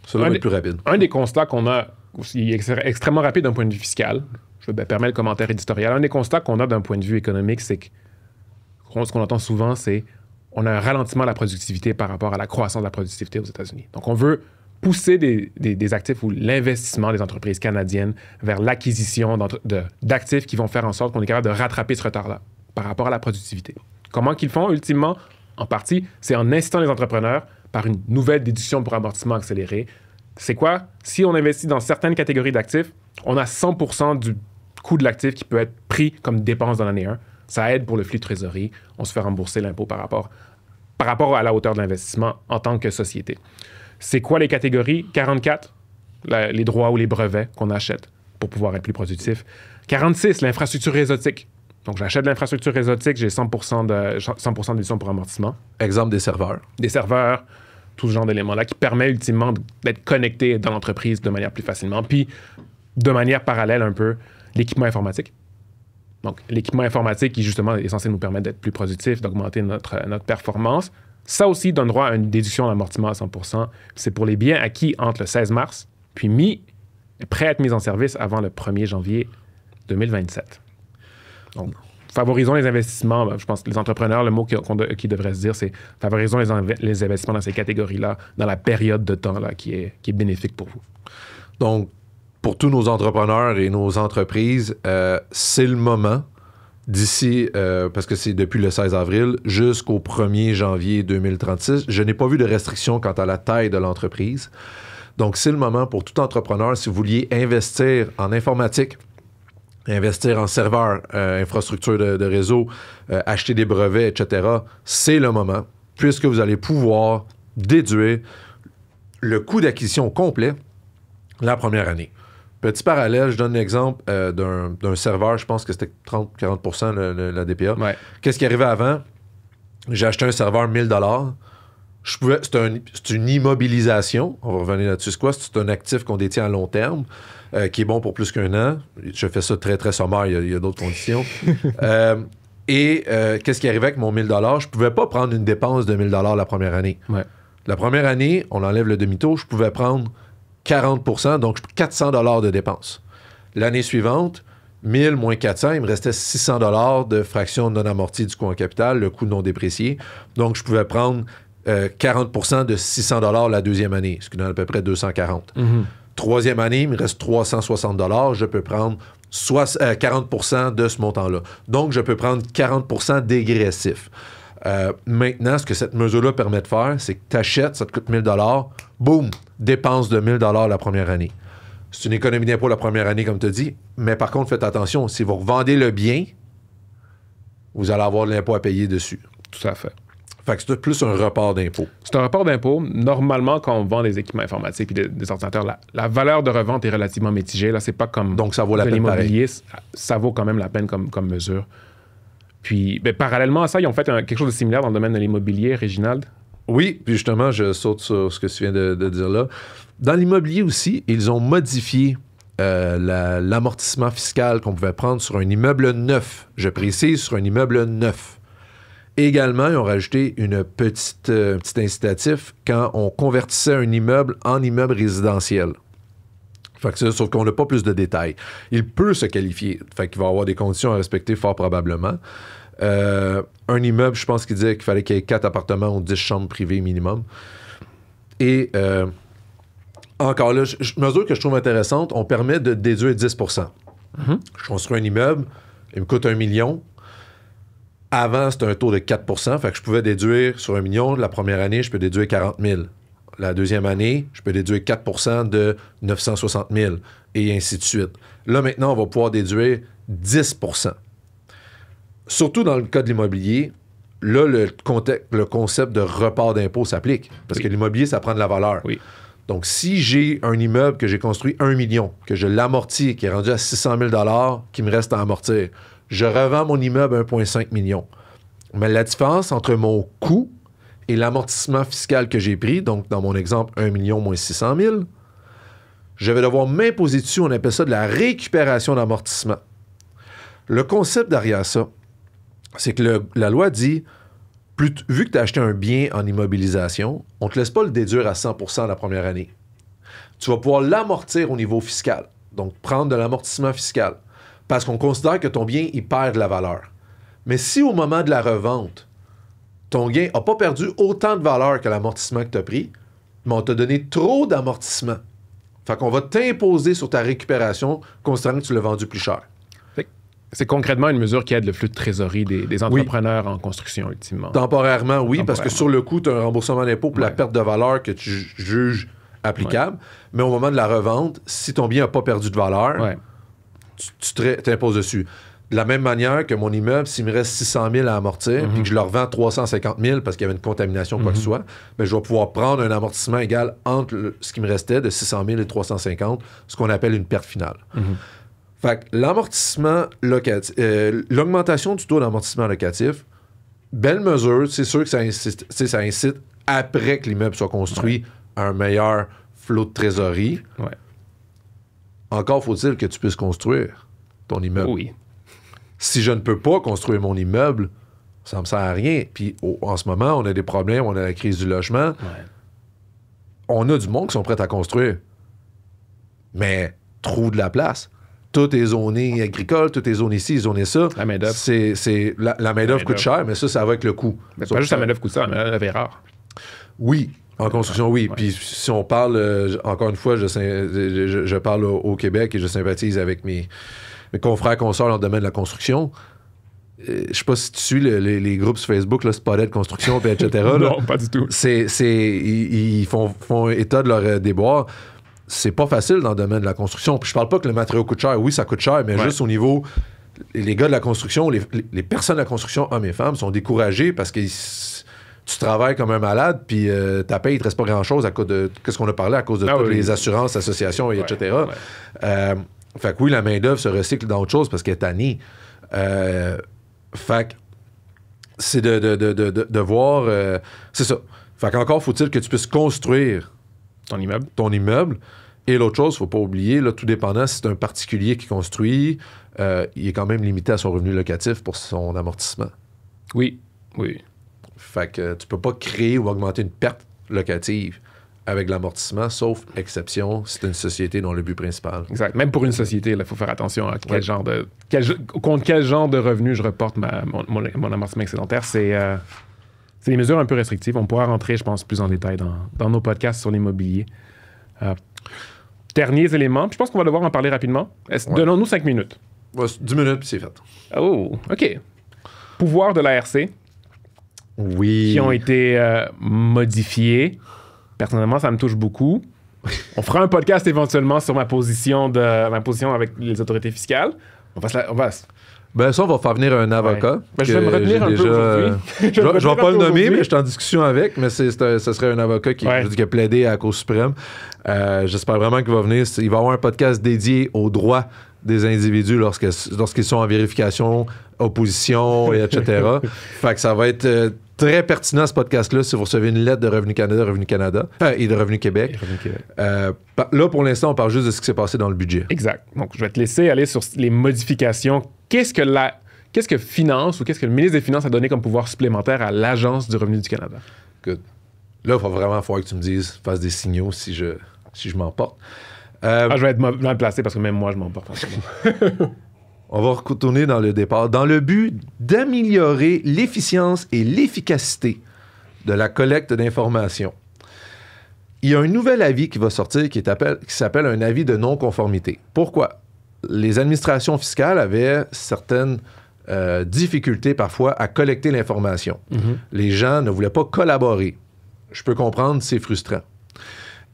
Speaker 1: Ça va être plus rapide.
Speaker 2: Un des constats qu'on a, il est extrêmement rapide d'un point de vue fiscal. Je permets le commentaire éditorial. Un des constats qu'on a d'un point de vue économique, c'est que ce qu'on entend souvent, c'est on a un ralentissement de la productivité par rapport à la croissance de la productivité aux États-Unis. Donc, on veut pousser des actifs ou l'investissement des entreprises canadiennes vers l'acquisition d'actifs qui vont faire en sorte qu'on est capable de rattraper ce retard-là par rapport à la productivité. Comment qu'ils font, ultimement? En partie, c'est en incitant les entrepreneurs par une nouvelle déduction pour amortissement accéléré. C'est quoi? Si on investit dans certaines catégories d'actifs, on a 100% du coût de l'actif qui peut être pris comme dépense dans l'année 1. Ça aide pour le flux de trésorerie. On se fait rembourser l'impôt par rapport à la hauteur de l'investissement en tant que société. C'est quoi les catégories? 44, les droits ou les brevets qu'on achète pour pouvoir être plus productif. 46, l'infrastructure réseautique. Donc, j'achète de l'infrastructure réseautique, j'ai 100% de déduction pour amortissement.
Speaker 1: Exemple des serveurs.
Speaker 2: Des serveurs, tout ce genre d'éléments-là qui permet ultimement d'être connecté dans l'entreprise de manière plus facilement. Puis, de manière parallèle un peu, l'équipement informatique. Donc, l'équipement informatique qui, justement, est censé nous permettre d'être plus productifs, d'augmenter notre performance. Ça aussi donne droit à une déduction d'amortissement à 100%. C'est pour les biens acquis entre le 16 mars, puis prêts à être mis en service avant le 1er janvier 2027. Donc, favorisons les investissements. Je pense que les entrepreneurs, le mot qui devrait se dire, c'est favorisons les investissements dans ces catégories-là, dans la période de temps là, qui est bénéfique pour vous.
Speaker 1: Donc, pour tous nos entrepreneurs et nos entreprises, c'est le moment d'ici, parce que c'est depuis le 16 avril jusqu'au 1er janvier 2036. Je n'ai pas vu de restriction quant à la taille de l'entreprise. Donc, c'est le moment pour tout entrepreneur, si vous vouliez investir en informatique, investir en serveurs, infrastructure de réseau, acheter des brevets, etc., c'est le moment, puisque vous allez pouvoir déduire le coût d'acquisition complet la première année. Petit parallèle, je donne l'exemple d'un serveur, je pense que c'était 30-40% la DPA.
Speaker 2: Ouais.
Speaker 1: Qu'est-ce qui arrivait avant? J'ai acheté un serveur 1000 $. C'est une immobilisation. On va revenir là-dessus. C'est quoi? C'est un actif qu'on détient à long terme, qui est bon pour plus qu'un an. Je fais ça très, très sommaire. Il y a d'autres conditions. Qu'est-ce qui arrivait avec mon 1000 $? Je ne pouvais pas prendre une dépense de 1000 $ la première année.
Speaker 2: Ouais.
Speaker 1: La première année, on enlève le demi-taux, je pouvais prendre 40%, donc 400 $ de dépenses. L'année suivante, 1000 moins 400, il me restait 600 $ de fraction non amortie du coût en capital, le coût non déprécié. Donc, je pouvais prendre 40% de 600 $ la deuxième année, ce qui donne à peu près 240. Troisième année, il me reste 360 $, je peux prendre 40% de ce montant-là. Donc, je peux prendre 40% dégressif. Maintenant, ce que cette mesure-là permet de faire, c'est que tu achètes, ça te coûte 1000 $, boum, dépense de 1000 $ la première année. C'est une économie d'impôt la première année, comme tu dis, mais par contre, faites attention, si vous revendez le bien, vous allez avoir de l'impôt à payer dessus.
Speaker 2: Tout à fait.
Speaker 1: Fait que c'est plus un report d'impôt.
Speaker 2: C'est un report d'impôt. Normalement, quand on vend des équipements informatiques et des ordinateurs, la valeur de revente est relativement mitigée. Là, c'est pas comme
Speaker 1: donc, ça vaut la
Speaker 2: de
Speaker 1: peine
Speaker 2: l'immobilier. Ça vaut quand même la peine comme mesure. Puis, parallèlement à ça, ils ont fait quelque chose de similaire dans le domaine de l'immobilier, Réginald.
Speaker 1: Oui, puis justement, je saute sur ce que tu viens de dire là. Dans l'immobilier aussi, ils ont modifié l'amortissement fiscal qu'on pouvait prendre sur un immeuble neuf. Je précise, sur un immeuble neuf. Également, ils ont rajouté un petit incitatif quand on convertissait un immeuble en immeuble résidentiel. Fait que sauf qu'on n'a pas plus de détails. Il peut se qualifier. Fait qu'il va avoir des conditions à respecter fort probablement. Un immeuble, je pense qu'il disait qu'il fallait qu'il y ait 4 appartements ou 10 chambres privées minimum. Et encore là, mesure que je trouve intéressante, on permet de déduire 10%. Je construis un immeuble, il me coûte 1 million. Avant, c'était un taux de 4%, fait que je pouvais déduire sur 1 million. La première année, je peux déduire 40 000. La deuxième année, je peux déduire 4% de 960 000, et ainsi de suite. Là, maintenant, on va pouvoir déduire 10%. Surtout dans le cas de l'immobilier, là, le concept de report d'impôt s'applique, parce que l'immobilier, ça prend de la valeur.
Speaker 2: Oui.
Speaker 1: Donc, si j'ai un immeuble que j'ai construit 1 million, que je l'amortis, qui est rendu à 600 000 $, qui me reste à amortir, je revends mon immeuble à 1,5 million. Mais la différence entre mon coût et l'amortissement fiscal que j'ai pris, donc dans mon exemple, 1 million moins 600 000, je vais devoir m'imposer dessus, on appelle ça de la récupération d'amortissement. Le concept derrière ça, c'est que la loi dit, vu que tu as acheté un bien en immobilisation, on ne te laisse pas le déduire à 100% la première année. Tu vas pouvoir l'amortir au niveau fiscal, donc prendre de l'amortissement fiscal, parce qu'on considère que ton bien, il perd de la valeur. Mais si au moment de la revente, ton gain n'a pas perdu autant de valeur que l'amortissement que tu as pris, mais on t'a donné trop d'amortissement. Fait qu'on va t'imposer sur ta récupération, considérant que tu l'as vendu plus cher.
Speaker 2: C'est concrètement une mesure qui aide le flux de trésorerie des entrepreneurs en construction, ultimement.
Speaker 1: Temporairement, oui, parce que sur le coup, tu as un remboursement d'impôt pour la perte de valeur que tu juges applicable. Mais au moment de la revente, si ton bien n'a pas perdu de valeur, tu t'imposes dessus. De la même manière que mon immeuble, s'il me reste 600 000 à amortir, puis que je le revends 350 000 parce qu'il y avait une contamination, quoi que ce soit, bien, je vais pouvoir prendre un amortissement égal entre ce qui me restait de 600 000 et 350, ce qu'on appelle une perte finale. Fait que l'amortissement locatif, l'augmentation du taux d'amortissement locatif, belle mesure, c'est sûr que ça incite après que l'immeuble soit construit, un meilleur flot de trésorerie.
Speaker 2: Ouais.
Speaker 1: Encore faut-il que tu puisses construire ton immeuble.
Speaker 2: Oui.
Speaker 1: Si je ne peux pas construire mon immeuble, ça me sert à rien. Puis en ce moment, on a des problèmes, on a la crise du logement.
Speaker 2: Ouais.
Speaker 1: On a du monde qui sont prêts à construire. Mais trop de la place. Tout est zoné agricole, tout est zoné ici, zoné ça.
Speaker 2: La main-d'œuvre.
Speaker 1: La main-d'œuvre coûte cher, mais ça va avec le coût.
Speaker 2: Mais pas juste la main-d'œuvre coûte ça, la main-d'œuvre est rare.
Speaker 1: Oui, en construction, oui.
Speaker 2: Ouais.
Speaker 1: Puis si on parle, encore une fois, je parle au Québec et je sympathise avec mes confrères, consorts dans le domaine de la construction. Je sais pas si tu suis les groupes sur Facebook, là, Spotted Construction, puis etc.
Speaker 2: Non, pas du tout.
Speaker 1: Ils font état de leur déboire. C'est pas facile dans le domaine de la construction. Puis je parle pas que le matériau coûte cher. Oui, ça coûte cher, mais juste au niveau... Les gars de la construction, les personnes de la construction, hommes et femmes, sont découragés parce que tu travailles comme un malade, puis ta paye, il te reste pas grand-chose à cause de... Qu'est-ce qu'on a parlé? À cause de toutes les assurances, associations, et etc. Ouais. Fait que oui, la main-d'œuvre se recycle dans autre chose parce qu'elle est tannée. Fait que c'est de voir... c'est ça. Fait qu'encore faut-il que tu puisses construire ton immeuble. Et l'autre chose, faut pas oublier, là, tout dépendant, si c'est un particulier qui construit, il est quand même limité à son revenu locatif pour son amortissement.
Speaker 2: Oui.
Speaker 1: Fait que tu peux pas créer ou augmenter une perte locative avec l'amortissement, sauf exception, si c'est une société dont le but principal.
Speaker 2: Exact. Même pour une société, il faut faire attention à contre quel genre de revenu je reporte mon amortissement excédentaire. C'est des mesures un peu restrictives. On pourra rentrer, je pense, plus en détail dans nos podcasts sur l'immobilier. Derniers éléments, je pense qu'on va devoir en parler rapidement. Donnons-nous 5 minutes.
Speaker 1: 10 minutes, puis c'est fait.
Speaker 2: Oh, OK. Pouvoirs de l'ARC.
Speaker 1: Oui.
Speaker 2: Qui ont été modifiés. Personnellement, ça me touche beaucoup. On fera un podcast éventuellement sur ma position avec les autorités fiscales. On va
Speaker 1: Ben ça, on va faire venir un avocat.
Speaker 2: Ouais. Ben, je vais me retenir un peu aujourd'hui.
Speaker 1: Je vais pas le nommer, mais je suis en discussion avec. Mais ce serait un avocat qui a plaidé à la Cour suprême. J'espère vraiment qu'il va venir. Il va y avoir un podcast dédié aux droits des individus lorsqu'ils sont en vérification, opposition, et etc. Fait que ça va être très pertinent, ce podcast-là, si vous recevez une lettre de Revenu Canada et de Revenu Québec. Là, pour l'instant, on parle juste de ce qui s'est passé dans le budget.
Speaker 2: Exact. Donc, je vais te laisser aller sur les modifications. Qu'est-ce que Finance ou qu'est-ce que le ministre des Finances a donné comme pouvoir supplémentaire à l'Agence du revenu du Canada?
Speaker 1: Good. Là, il va vraiment falloir que tu me dises, fasses des signaux si je m'emporte.
Speaker 2: Je vais être mal placé parce que même moi, je m'emporte en ce moment.
Speaker 1: On va retourner dans le départ. Dans le but d'améliorer l'efficience et l'efficacité de la collecte d'informations, il y a un nouvel avis qui va sortir qui s'appelle un avis de non-conformité. Pourquoi? Les administrations fiscales avaient certaines difficultés parfois à collecter l'information. Mm-hmm. Les gens ne voulaient pas collaborer. Je peux comprendre, c'est frustrant.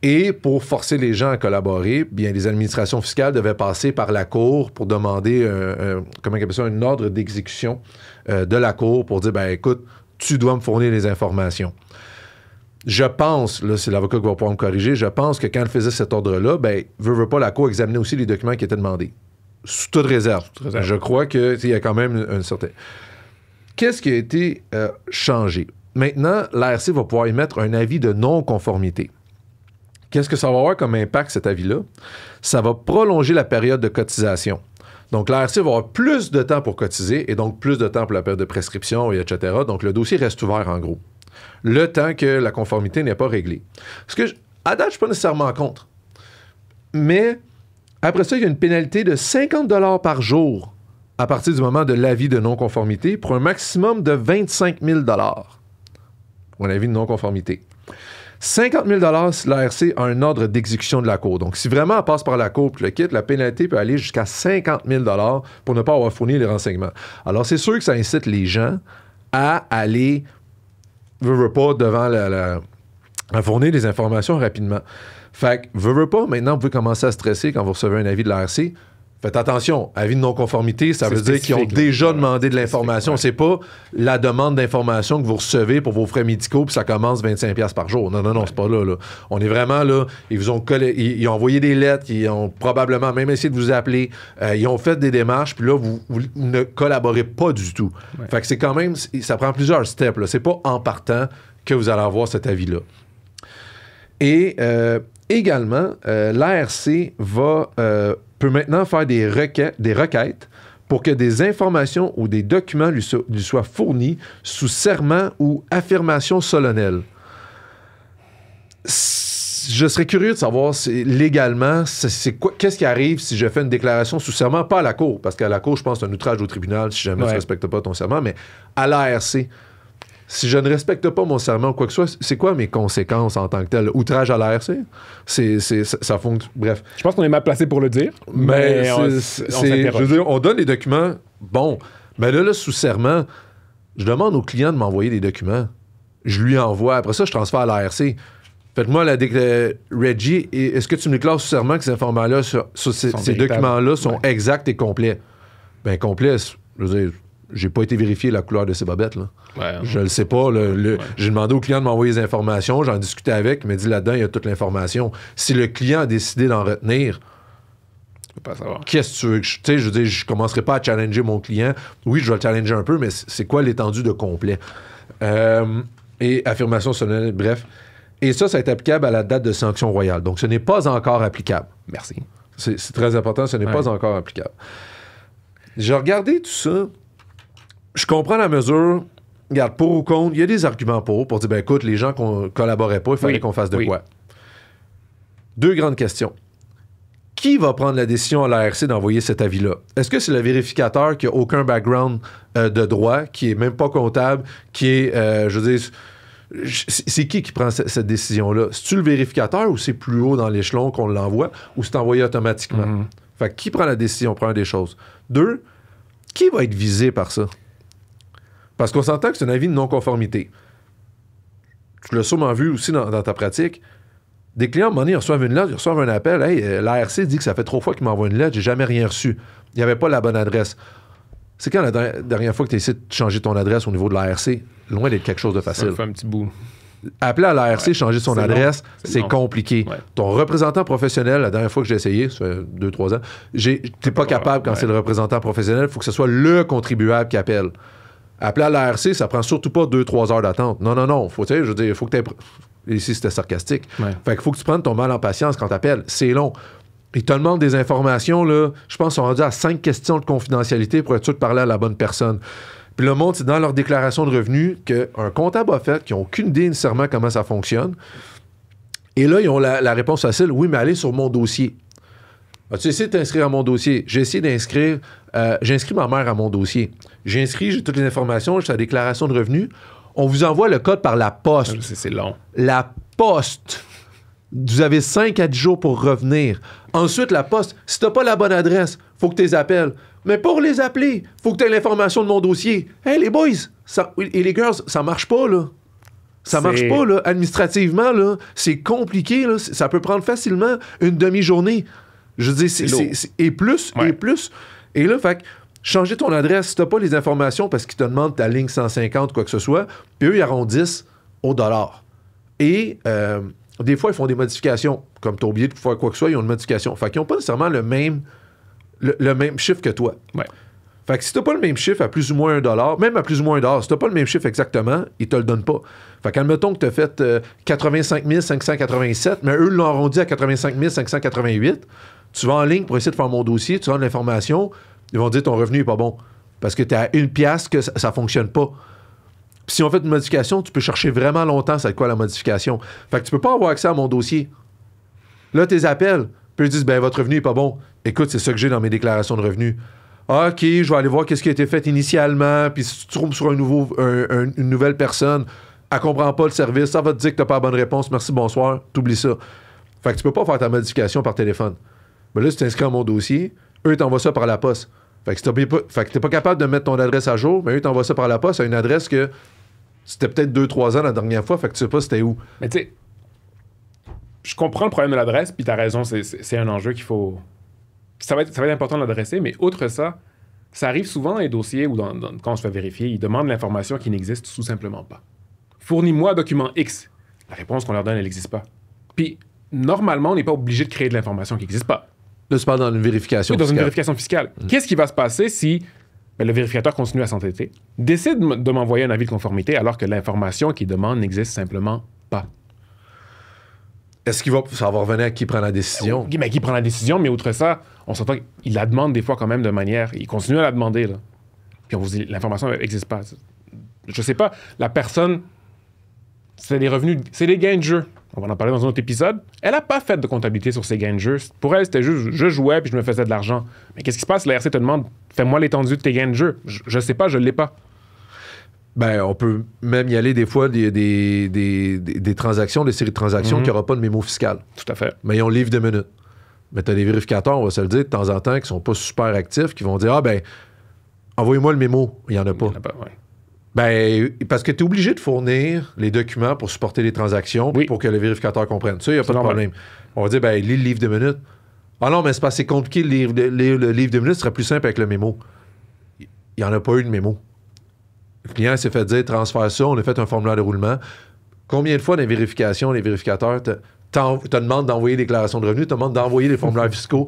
Speaker 1: Et pour forcer les gens à collaborer, bien, les administrations fiscales devaient passer par la Cour pour demander un ordre d'exécution de la Cour pour dire, ben écoute, tu dois me fournir les informations. Je pense, là, c'est l'avocat qui va pouvoir me corriger, je pense que quand elle faisait cet ordre-là, ben, veut pas, la Cour examiner aussi les documents qui étaient demandés. Sous toute réserve. Je crois qu'il y a quand même un certain... Qu'est-ce qui a été changé? Maintenant, l'ARC va pouvoir émettre un avis de non-conformité. Qu'est-ce que ça va avoir comme impact, cet avis-là? Ça va prolonger la période de cotisation. Donc, l'ARC va avoir plus de temps pour cotiser et donc plus de temps pour la période de prescription, et etc. Donc, le dossier reste ouvert, en gros. Le temps que la conformité n'est pas réglée. Parce que, à date, je ne suis pas nécessairement contre. Mais, après ça, il y a une pénalité de 50 $ par jour à partir du moment de l'avis de non-conformité pour un maximum de 25 000 $ pour un avis de non-conformité. 50 000 si l'ARC a un ordre d'exécution de la Cour. Donc, si vraiment elle passe par la Cour et le quitte, la pénalité peut aller jusqu'à 50 000 $ pour ne pas avoir fourni les renseignements. Alors, c'est sûr que ça incite les gens à aller, veut pas, devant à fournir des informations rapidement. Fait que, veut pas, maintenant, vous pouvez commencer à stresser quand vous recevez un avis de l'ARC. Faites attention, avis de non-conformité, ça veut dire qu'ils ont déjà demandé de l'information. C'est pas la demande d'information que vous recevez pour vos frais médicaux puis ça commence 25$ par jour. Non, c'est pas là. On est vraiment là. Ils vous ont ils ont envoyé des lettres, ils ont probablement même essayé de vous appeler, ils ont fait des démarches, puis là, vous ne collaborez pas du tout. Ouais. Fait que c'est quand même, ça prend plusieurs steps, là. C'est pas en partant que vous allez avoir cet avis-là. Et également, l'ARC peut maintenant faire des requêtes pour que des informations ou des documents lui soient fournis sous serment ou affirmation solennelle. Je serais curieux de savoir légalement, qu'est-ce qui arrive si je fais une déclaration sous serment, pas à la cour, parce qu'à la cour, je pense que c'est un outrage au tribunal si jamais tu ne respectes pas ton serment, mais à l'ARC. Si je ne respecte pas mon serment ou quoi que ce soit, c'est quoi mes conséquences en tant que tel? Outrage à l'ARC? Ça fonctionne. Bref.
Speaker 2: Je pense qu'on est mal placé pour le dire. Mais
Speaker 1: je veux dire, on donne les documents. Bon. Mais là, sous serment, je demande au client de m'envoyer des documents. Je lui envoie. Après ça, je transfère à l'ARC. Faites-moi Reggie, est-ce que tu me déclares sous serment que ces informations-là, ces documents-là sont exacts et complets? Bien, complets, je veux dire, j'ai pas été vérifié la couleur de ces bobettes, là.
Speaker 2: Ouais,
Speaker 1: je le sais pas. J'ai demandé au client de m'envoyer les informations, j'en discutais avec, il m'a dit là-dedans, il y a toute l'information. Si le client a décidé d'en retenir,
Speaker 2: je peux pas savoir.
Speaker 1: Qu'est-ce que tu veux que je veux dire, je commencerai pas à challenger mon client. Oui, je vais le challenger un peu, mais c'est quoi l'étendue de complet? Et affirmation solennelle, bref. Et ça est applicable à la date de sanction royale. Donc, ce n'est pas encore applicable.
Speaker 2: Merci.
Speaker 1: C'est très important, ce n'est pas encore applicable. J'ai regardé tout ça. Je comprends la mesure. Regarde, pour ou contre, il y a des arguments pour dire, ben écoute, les gens qu'on collaborait pas, il fallait qu'on fasse de quoi. Deux grandes questions. Qui va prendre la décision à l'ARC d'envoyer cet avis-là? Est-ce que c'est le vérificateur qui n'a aucun background de droit, qui est même pas comptable, qui est, je veux dire, c'est qui prend cette décision-là? C'est-tu le vérificateur ou c'est plus haut dans l'échelon qu'on l'envoie ou c'est envoyé automatiquement? Mm-hmm. Fait que qui prend la décision? Première des choses. Deux, qui va être visé par ça? Parce qu'on s'entend que c'est un avis de non-conformité. Tu l'as sûrement vu aussi dans ta pratique. Des clients, à un moment donné, ils reçoivent une lettre, ils reçoivent un appel. Hey, l'ARC dit que ça fait 3 fois qu'il m'envoie une lettre, j'ai jamais rien reçu. Il n'y avait pas la bonne adresse. C'est quand la dernière fois que tu as essayé de changer ton adresse au niveau de l'ARC? Loin d'être quelque chose de facile.
Speaker 2: Ça fait un petit bout.
Speaker 1: Appeler à l'ARC, changer son adresse, c'est compliqué. Ouais. Ton représentant professionnel, la dernière fois que j'ai essayé, ça fait 2-3 ans, t'es pas capable quand c'est le représentant professionnel, il faut que ce soit le contribuable qui appelle. Appeler à l'ARC, ça prend surtout pas 2-3 heures d'attente. Non. Faut que tu aies... Ici, c'était sarcastique. Ouais. Fait qu'il faut que tu prennes ton mal en patience quand tu appelles. C'est long. Ils te demandent des informations, là. Je pense qu'ils sont rendus à 5 questions de confidentialité pour être sûr de parler à la bonne personne. Puis le monde, c'est dans leur déclaration de revenus qu'un comptable a fait, qui n'ont aucune idée nécessairement comment ça fonctionne. Et là, ils ont la réponse facile. Oui, mais allez sur mon dossier. As-tu essayé de t'inscrire à mon dossier? J'ai essayé d'inscrire... j'ai inscrit ma mère à mon dossier. J'ai toutes les informations, j'ai sa déclaration de revenus. On vous envoie le code par la poste.
Speaker 2: C'est long.
Speaker 1: La poste. Vous avez 5 à 10 jours pour revenir. Ensuite, la poste. Si tu n'as pas la bonne adresse, il faut que tu les appelles. Mais pour les appeler, il faut que tu aies l'information de mon dossier. Hey, les boys et les girls, ça marche pas, là. Ça marche pas, là. Administrativement, là. C'est compliqué, là. Ça peut prendre facilement une demi-journée. Je veux dire, et plus. Et là, fait que changer ton adresse, si tu n'as pas les informations parce qu'ils te demandent ta ligne 150 quoi que ce soit, puis eux, ils arrondissent au dollar. Et des fois, ils font des modifications. Comme tu as oublié de faire quoi que ce soit, ils ont une modification. Fait qu'ils n'ont pas nécessairement le même chiffre que toi.
Speaker 2: Ouais.
Speaker 1: Fait que si tu n'as pas le même chiffre à plus ou moins $1, même à plus ou moins $1, si tu n'as pas le même chiffre exactement, ils ne te le donnent pas. Fait qu'admettons que tu as fait 85 587, mais eux l'ont arrondi à 85 588, tu vas en ligne pour essayer de faire mon dossier, tu rentres l'information, ils vont dire ton revenu n'est pas bon. Parce que tu es à 1 piastre que ça ne fonctionne pas. Puis si on fait une modification, tu peux chercher vraiment longtemps c'est quoi la modification. Fait que tu peux pas avoir accès à mon dossier. Là, tes appels, puis ils disent, ben votre revenu n'est pas bon. Écoute, c'est ça que j'ai dans mes déclarations de revenus. Ah, OK, je vais aller voir qu'est-ce qui a été fait initialement, puis si tu tombes sur une nouvelle personne, elle comprend pas le service, ça va te dire que tu n'as pas la bonne réponse, merci, bonsoir, t'oublies ça. Fait que tu peux pas faire ta modification par téléphone. Ben là, si tu t'inscris à mon dossier, eux, ils t'envoient ça par la poste. Fait que t'es pas capable de mettre ton adresse à jour, mais eux, ils t'envoient ça par la poste à une adresse que c'était peut-être 2-3 ans la dernière fois, fait que tu sais pas c'était où.
Speaker 2: Mais tu sais, je comprends le problème de l'adresse, puis t'as raison, c'est un enjeu qu'il faut... Ça va être important de l'adresser, mais outre ça, ça arrive souvent dans les dossiers ou quand on se fait vérifier, ils demandent l'information qui n'existe tout simplement pas. Fournis-moi un document X. La réponse qu'on leur donne, elle n'existe pas. Puis, normalement, on n'est pas obligé de créer de l'information qui n'existe pas.
Speaker 1: Là, tu parles dans une vérification
Speaker 2: fiscale. Oui, dans une vérification fiscale. Qu'est-ce qui va se passer si ben, le vérificateur continue à s'entêter, décide de m'envoyer un avis de conformité alors que l'information qu'il demande n'existe simplement pas.
Speaker 1: Est-ce ça va revenir à qui prend la décision?
Speaker 2: Mais qui prend la décision, mais outre ça, on s'entend qu'il la demande des fois quand même de manière... Il continue à la demander, là. Puis on vous dit, l'information n'existe pas. Je sais pas, la personne, c'est des revenus, c'est des gains de jeu. On va en parler dans un autre épisode. Elle n'a pas fait de comptabilité sur ses gains de jeu. Pour elle, c'était juste, je jouais puis je me faisais de l'argent. Mais qu'est-ce qui se passe? La RC te demande, fais-moi l'étendue de tes gains de jeu. Je sais pas, je l'ai pas.
Speaker 1: Ben, on peut même y aller des fois des transactions, des séries de transactions qui n'auront pas de mémo fiscal.
Speaker 2: Tout à fait.
Speaker 1: Mais ils ont le livre de minutes. Mais tu as des vérificateurs, on va se le dire, de temps en temps, qui sont pas super actifs, qui vont dire, ah ben, envoyez-moi le mémo. Il n'y en a pas.
Speaker 2: Il y en a pas, ouais.
Speaker 1: Ben, parce que tu es obligé de fournir les documents pour supporter les transactions,
Speaker 2: Oui.
Speaker 1: pour que le vérificateur comprenne. Ça, il n'y a pas de
Speaker 2: normal.
Speaker 1: problème. On va dire, ben, lis le livre de minutes. Ah non, mais c'est pas assez compliqué, le livre de minutes serait plus simple avec le mémo. Il n'y en a pas eu de mémo. Le client s'est fait dire, transfère ça, on a fait un formulaire de roulement. Combien de fois dans les vérifications, les vérificateurs te demandent d'envoyer des déclarations de revenus, te demandent d'envoyer des formulaires fiscaux,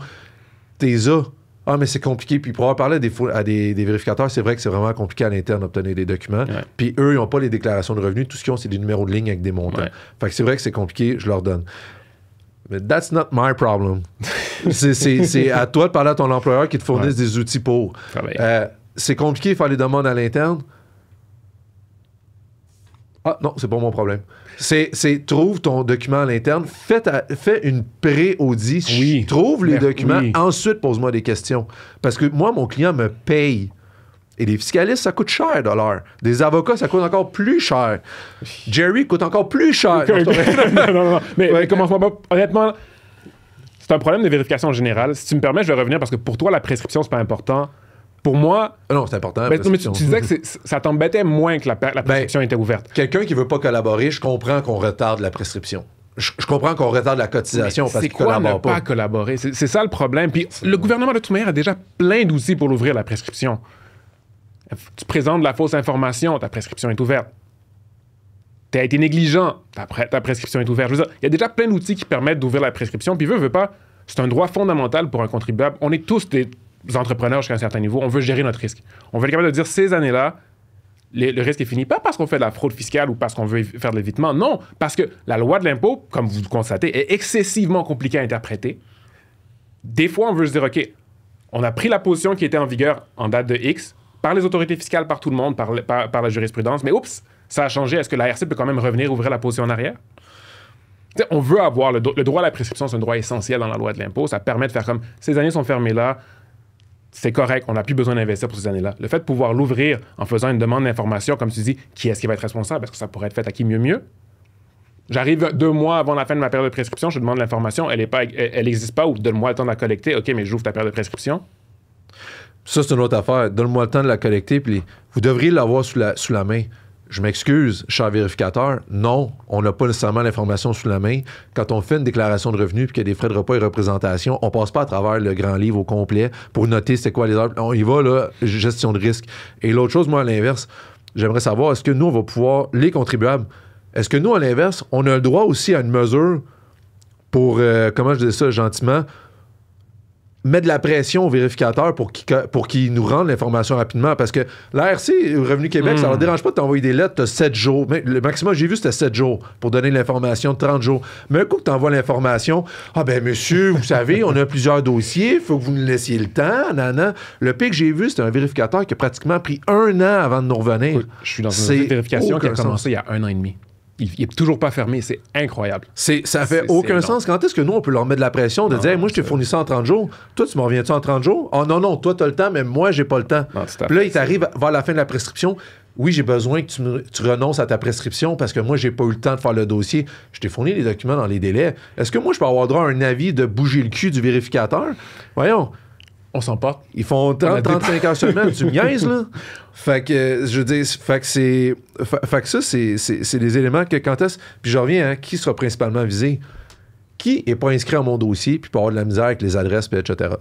Speaker 1: t'es là. Ah, mais c'est compliqué. Puis pour avoir parlé à des vérificateurs, c'est vrai que c'est vraiment compliqué à l'interne d'obtenir des documents.
Speaker 2: Ouais.
Speaker 1: Puis eux, ils n'ont pas les déclarations de revenus. Tout ce qu'ils ont, c'est des numéros de ligne avec des montants.
Speaker 2: Ouais.
Speaker 1: Fait que c'est vrai que c'est compliqué, je leur donne. Mais that's not my problem. c'est à toi de parler à ton employeur qui te fournisse des outils pour. C'est compliqué de faire les demandes à l'interne. Ah non, c'est pas mon problème. Trouve ton document à l'interne, fais une pré-audit,
Speaker 2: Oui.
Speaker 1: trouve les documents,
Speaker 2: Oui.
Speaker 1: ensuite pose-moi des questions. Parce que moi, mon client me paye. Et les fiscalistes, ça coûte cher de l'heure. Des avocats, ça coûte encore plus cher. Jerry coûte encore plus cher.
Speaker 2: non. Mais commence-moi pas. Honnêtement, c'est un problème de vérification générale. Si tu me permets, je vais revenir parce que pour toi, la prescription, c'est pas important. Pour moi...
Speaker 1: Non, c'est important.
Speaker 2: Mais tu disais que ça t'embêtait moins que la prescription était ouverte.
Speaker 1: Quelqu'un qui veut pas collaborer, je comprends qu'on retarde la prescription. Je comprends qu'on retarde la cotisation parce qu'il collabore
Speaker 2: pas collaborer? C'est ça le problème. Puis le gouvernement, de toute manière, a déjà plein d'outils pour l'ouvrir, la prescription. Tu présentes de la fausse information, ta prescription est ouverte. Tu as été négligent, ta prescription est ouverte. Je veux dire, il y a déjà plein d'outils qui permettent d'ouvrir la prescription. Puis veut pas, c'est un droit fondamental pour un contribuable. On est tous des entrepreneurs jusqu'à un certain niveau. On veut gérer notre risque. On veut être capable de dire, ces années-là, le risque est fini. Pas parce qu'on fait de la fraude fiscale ou parce qu'on veut faire de l'évitement. Non, parce que la loi de l'impôt, comme vous le constatez, est excessivement compliquée à interpréter. Des fois, on veut se dire, OK, on a pris la position qui était en vigueur en date de X par les autorités fiscales, par tout le monde, par la jurisprudence, mais oups, ça a changé. Est-ce que la RC peut quand même revenir ouvrir la position en arrière? T'sais, on veut avoir le droit à la prescription, c'est un droit essentiel dans la loi de l'impôt. Ça permet de faire comme, ces années sont fermées là, c'est correct, on n'a plus besoin d'investir pour ces années-là. Le fait de pouvoir l'ouvrir en faisant une demande d'information, comme tu dis, qui est-ce qui va être responsable? Est-ce que ça pourrait être fait à qui mieux? J'arrive 2 mois avant la fin de ma période de prescription, je demande l'information, elle n'existe pas, ou donne-moi le temps de la collecter. OK, mais j'ouvre ta période de prescription.
Speaker 1: Ça, c'est une autre affaire. Donne-moi le temps de la collecter, puis vous devriez l'avoir sous la main. Je m'excuse, cher vérificateur. Non, on n'a pas nécessairement l'information sous la main. Quand on fait une déclaration de revenus puis qu'il y a des frais de repas et représentation, on passe pas à travers le grand livre au complet pour noter c'est quoi les heures. On y va, là, gestion de risque. Et l'autre chose, moi, à l'inverse, j'aimerais savoir, est-ce que nous, on va pouvoir, les contribuables, est-ce que nous, à l'inverse, on a le droit aussi à une mesure pour, comment je dis ça gentiment, mettre de la pression aux vérificateurs pour qu'ils nous rendent l'information rapidement. Parce que l'ARC, Revenu Québec, ça leur dérange pas de t'envoyer des lettres, tu as 7 jours. Mais le maximum, j'ai vu, c'était 7 jours pour donner l'information, 30 jours. Mais un coup que tu envoies l'information, ah ben monsieur, vous savez, on a plusieurs dossiers, il faut que vous nous laissiez le temps, nanana. Le pire que j'ai vu, c'était un vérificateur qui a pratiquement pris 1 an avant de nous revenir.
Speaker 2: Je suis dans une vérification qui a commencé il y a 1 an et demi. Il n'est toujours pas fermé, c'est incroyable.
Speaker 1: Ça fait aucun sens. Quand est-ce que nous, on peut leur mettre de la pression de dire hey, moi, je t'ai fourni ça en 30 jours. Toi, tu m'en reviens-tu en 30 jours? Oh non, toi, tu as le temps, mais moi, j'ai pas le temps. Puis là, il t'arrive vers la fin de la prescription. Oui, j'ai besoin que tu renonces à ta prescription parce que moi, j'ai pas eu le temps de faire le dossier. Je t'ai fourni les documents dans les délais. Est-ce que moi, je peux avoir droit à un avis de bouger le cul du vérificateur? Voyons.
Speaker 2: On s'en porte.
Speaker 1: Ils font 30-35 heures semaine. Tu me niaises, là? Fait que, je veux dire, fait que ça, c'est des éléments que quand est-ce... Puis je reviens, hein, qui sera principalement visé? Qui n'est pas inscrit à mon dossier puis peut avoir de la misère avec les adresses, puis etc.?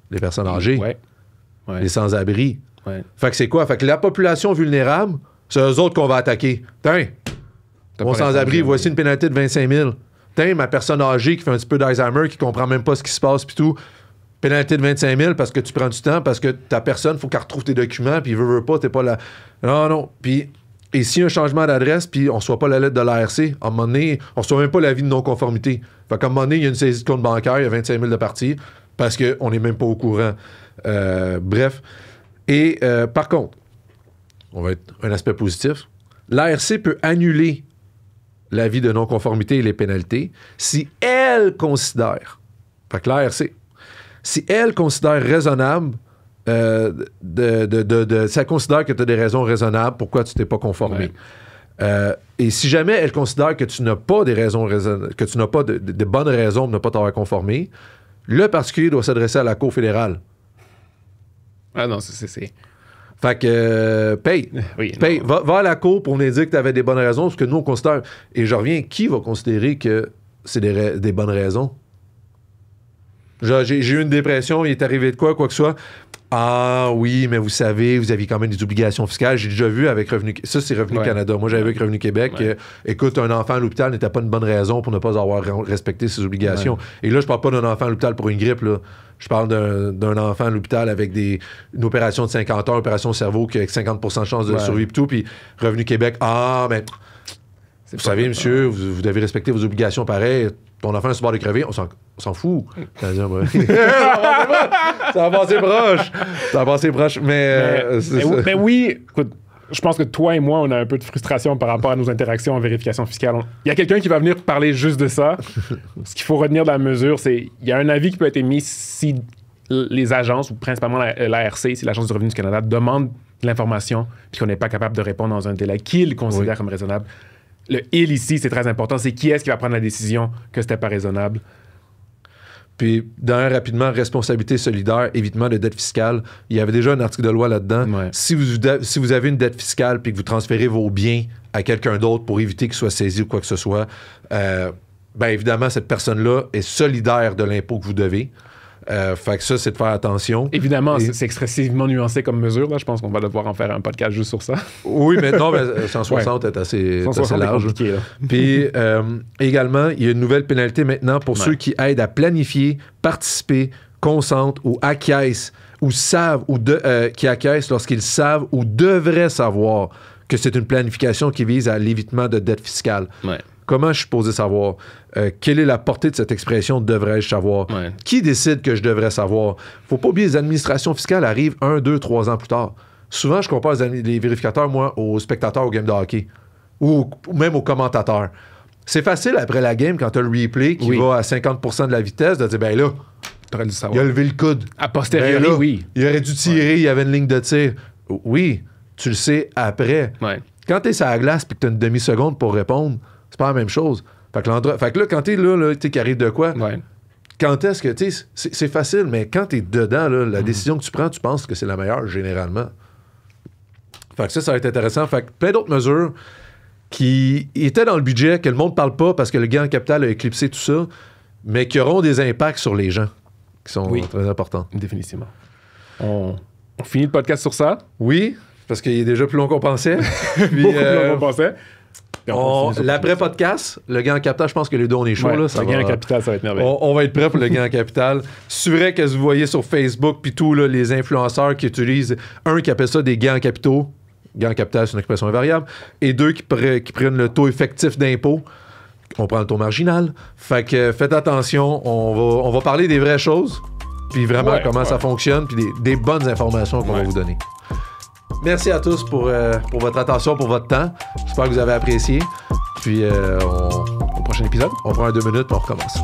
Speaker 1: Les personnes âgées.
Speaker 2: Ouais.
Speaker 1: Les sans-abri.
Speaker 2: Ouais.
Speaker 1: Fait que c'est quoi? Fait que la population vulnérable, c'est eux autres qu'on va attaquer. Tiens, mon sans-abri, voici une pénalité de 25 000. Tiens, ma personne âgée qui fait un petit peu d'Alzheimer, qui comprend même pas ce qui se passe, puis tout... pénalité de 25 000 parce que tu prends du temps, parce que ta personne, il faut qu'elle retrouve tes documents, puis veut pas, t'es pas là. Non. Puis, et s'il y a un changement d'adresse, puis on ne reçoit pas la lettre de l'ARC, à un moment donné, on ne reçoit même pas l'avis de non-conformité. Fait qu'à un moment donné, il y a une saisie de compte bancaire, il y a 25 000 de partie, parce qu'on n'est même pas au courant. Bref. Et par contre, on va être un aspect positif, l'ARC peut annuler l'avis de non-conformité et les pénalités si elle considère, fait que l'ARC, si elle considère raisonnable, si elle considère que tu as des raisons raisonnables pourquoi tu t'es pas conformé. Et si jamais elle considère que tu n'as pas des raisons que tu n'as pas de bonnes raisons de ne pas t'avoir conformé, le particulier doit s'adresser à la Cour fédérale.
Speaker 2: Ah non, c'est...
Speaker 1: Fait que paye.
Speaker 2: Oui,
Speaker 1: paye. Va à la Cour pour nous dire que tu avais des bonnes raisons, parce que nous, on considère... Et je reviens, qui va considérer que c'est des bonnes raisons? Genre, j'ai eu une dépression, il est arrivé de quoi que ce soit. Ah oui, mais vous savez, vous aviez quand même des obligations fiscales. J'ai déjà vu avec Revenu... Ça, c'est Revenu Canada. Moi, j'avais vu avec Revenu Québec. Écoute, un enfant à l'hôpital n'était pas une bonne raison pour ne pas avoir respecté ses obligations. Et là, je parle pas d'un enfant à l'hôpital pour une grippe, là. Je parle d'un enfant à l'hôpital avec une opération de 50 heures, opération cerveau, qui a 50% de chance de survie et tout. Puis Revenu Québec, mais vous savez, monsieur, vous devez respecter vos obligations pareil. Ton enfant est sur le bord de crever, on s'en fout. Ça va passer proche. Ça va passer proche. Mais
Speaker 2: oui, écoute, je pense que toi et moi, on a un peu de frustration par rapport à nos interactions en vérification fiscale. Il y a quelqu'un qui va venir parler juste de ça. Ce qu'il faut retenir de la mesure, c'est qu'il y a un avis qui peut être émis si les agences, ou principalement l'ARC, si l'Agence du revenu du Canada, demande de l'information puis qu'on n'est pas capable de répondre dans un délai qu'il considère comme raisonnable. Le « il » ici, c'est très important. C'est qui est-ce qui va prendre la décision que c'était pas raisonnable?
Speaker 1: Puis, rapidement, responsabilité solidaire, évitement de dette fiscale. Il y avait déjà un article de loi là-dedans.
Speaker 2: Ouais.
Speaker 1: Si vous avez une dette fiscale puis que vous transférez vos biens à quelqu'un d'autre pour éviter qu'il soit saisi ou quoi que ce soit, évidemment, cette personne-là est solidaire de l'impôt que vous devez. Fait que ça, c'est de faire attention.
Speaker 2: Évidemment, c'est excessivement nuancé comme mesure. Là. Je pense qu'on va devoir en faire un podcast juste sur ça.
Speaker 1: Oui, mais non, 160 est assez large. Puis également, il y a une nouvelle pénalité maintenant pour ceux qui aident à planifier, participer, consentent ou acquiescent ou savent qui acquiescent lorsqu'ils savent ou devraient savoir que c'est une planification qui vise à l'évitement de dette fiscale.
Speaker 2: Ouais.
Speaker 1: Comment je suis supposé savoir? Quelle est la portée de cette expression « devrais-je savoir » ? Qui décide que je devrais savoir? Faut pas oublier, les administrations fiscales arrivent 1, 2, 3 ans plus tard. Souvent, je compare les vérificateurs, moi, aux spectateurs au game de hockey ou même aux commentateurs. C'est facile, après la game, quand tu as le replay qui va à 50% de la vitesse, de dire « ben là,
Speaker 2: t'aurais dû savoir.
Speaker 1: Il a levé le coude.
Speaker 2: A posteriori, là, oui.
Speaker 1: Il aurait dû tirer, il y avait une ligne de tir. » Oui, tu le sais après. Quand tu es sur la glace et que tu as une demi-seconde pour répondre, c'est pas la même chose. Fait que là, quand t'es là, tu sais, qu'il arrive de quoi, quand est-ce que, tu sais, c'est facile, mais quand t'es dedans, là, la décision que tu prends, tu penses que c'est la meilleure, généralement. Fait que ça va être intéressant. Fait que plein d'autres mesures qui étaient dans le budget, que le monde parle pas parce que le gain en capital a éclipsé tout ça, mais qui auront des impacts sur les gens, qui sont très importants.
Speaker 2: Définitivement. On finit le podcast sur ça?
Speaker 1: Oui, parce qu'il est déjà plus long qu'on pensait.
Speaker 2: Puis, beaucoup plus long qu'on pensait.
Speaker 1: L'après-podcast, le gain en capital, je pense que les deux, on est chaud. Là,
Speaker 2: le gain en capital, ça va être merveilleux.
Speaker 1: On va être prêt pour le gain en capital. C'est vrai que vous voyez sur Facebook, puis tout, là, les influenceurs qui utilisent, qui appelle ça des gains en capitaux. Gain en capital, c'est une expression invariable. Et deux, qui prennent le taux effectif d'impôt. On prend le taux marginal. Fait que faites attention. On va parler des vraies choses, puis vraiment comment ça fonctionne, puis des bonnes informations qu'on va vous donner. Merci à tous pour votre attention, pour votre temps. J'espère que vous avez apprécié. Puis, au prochain épisode, on prend un 2 minutes et on recommence.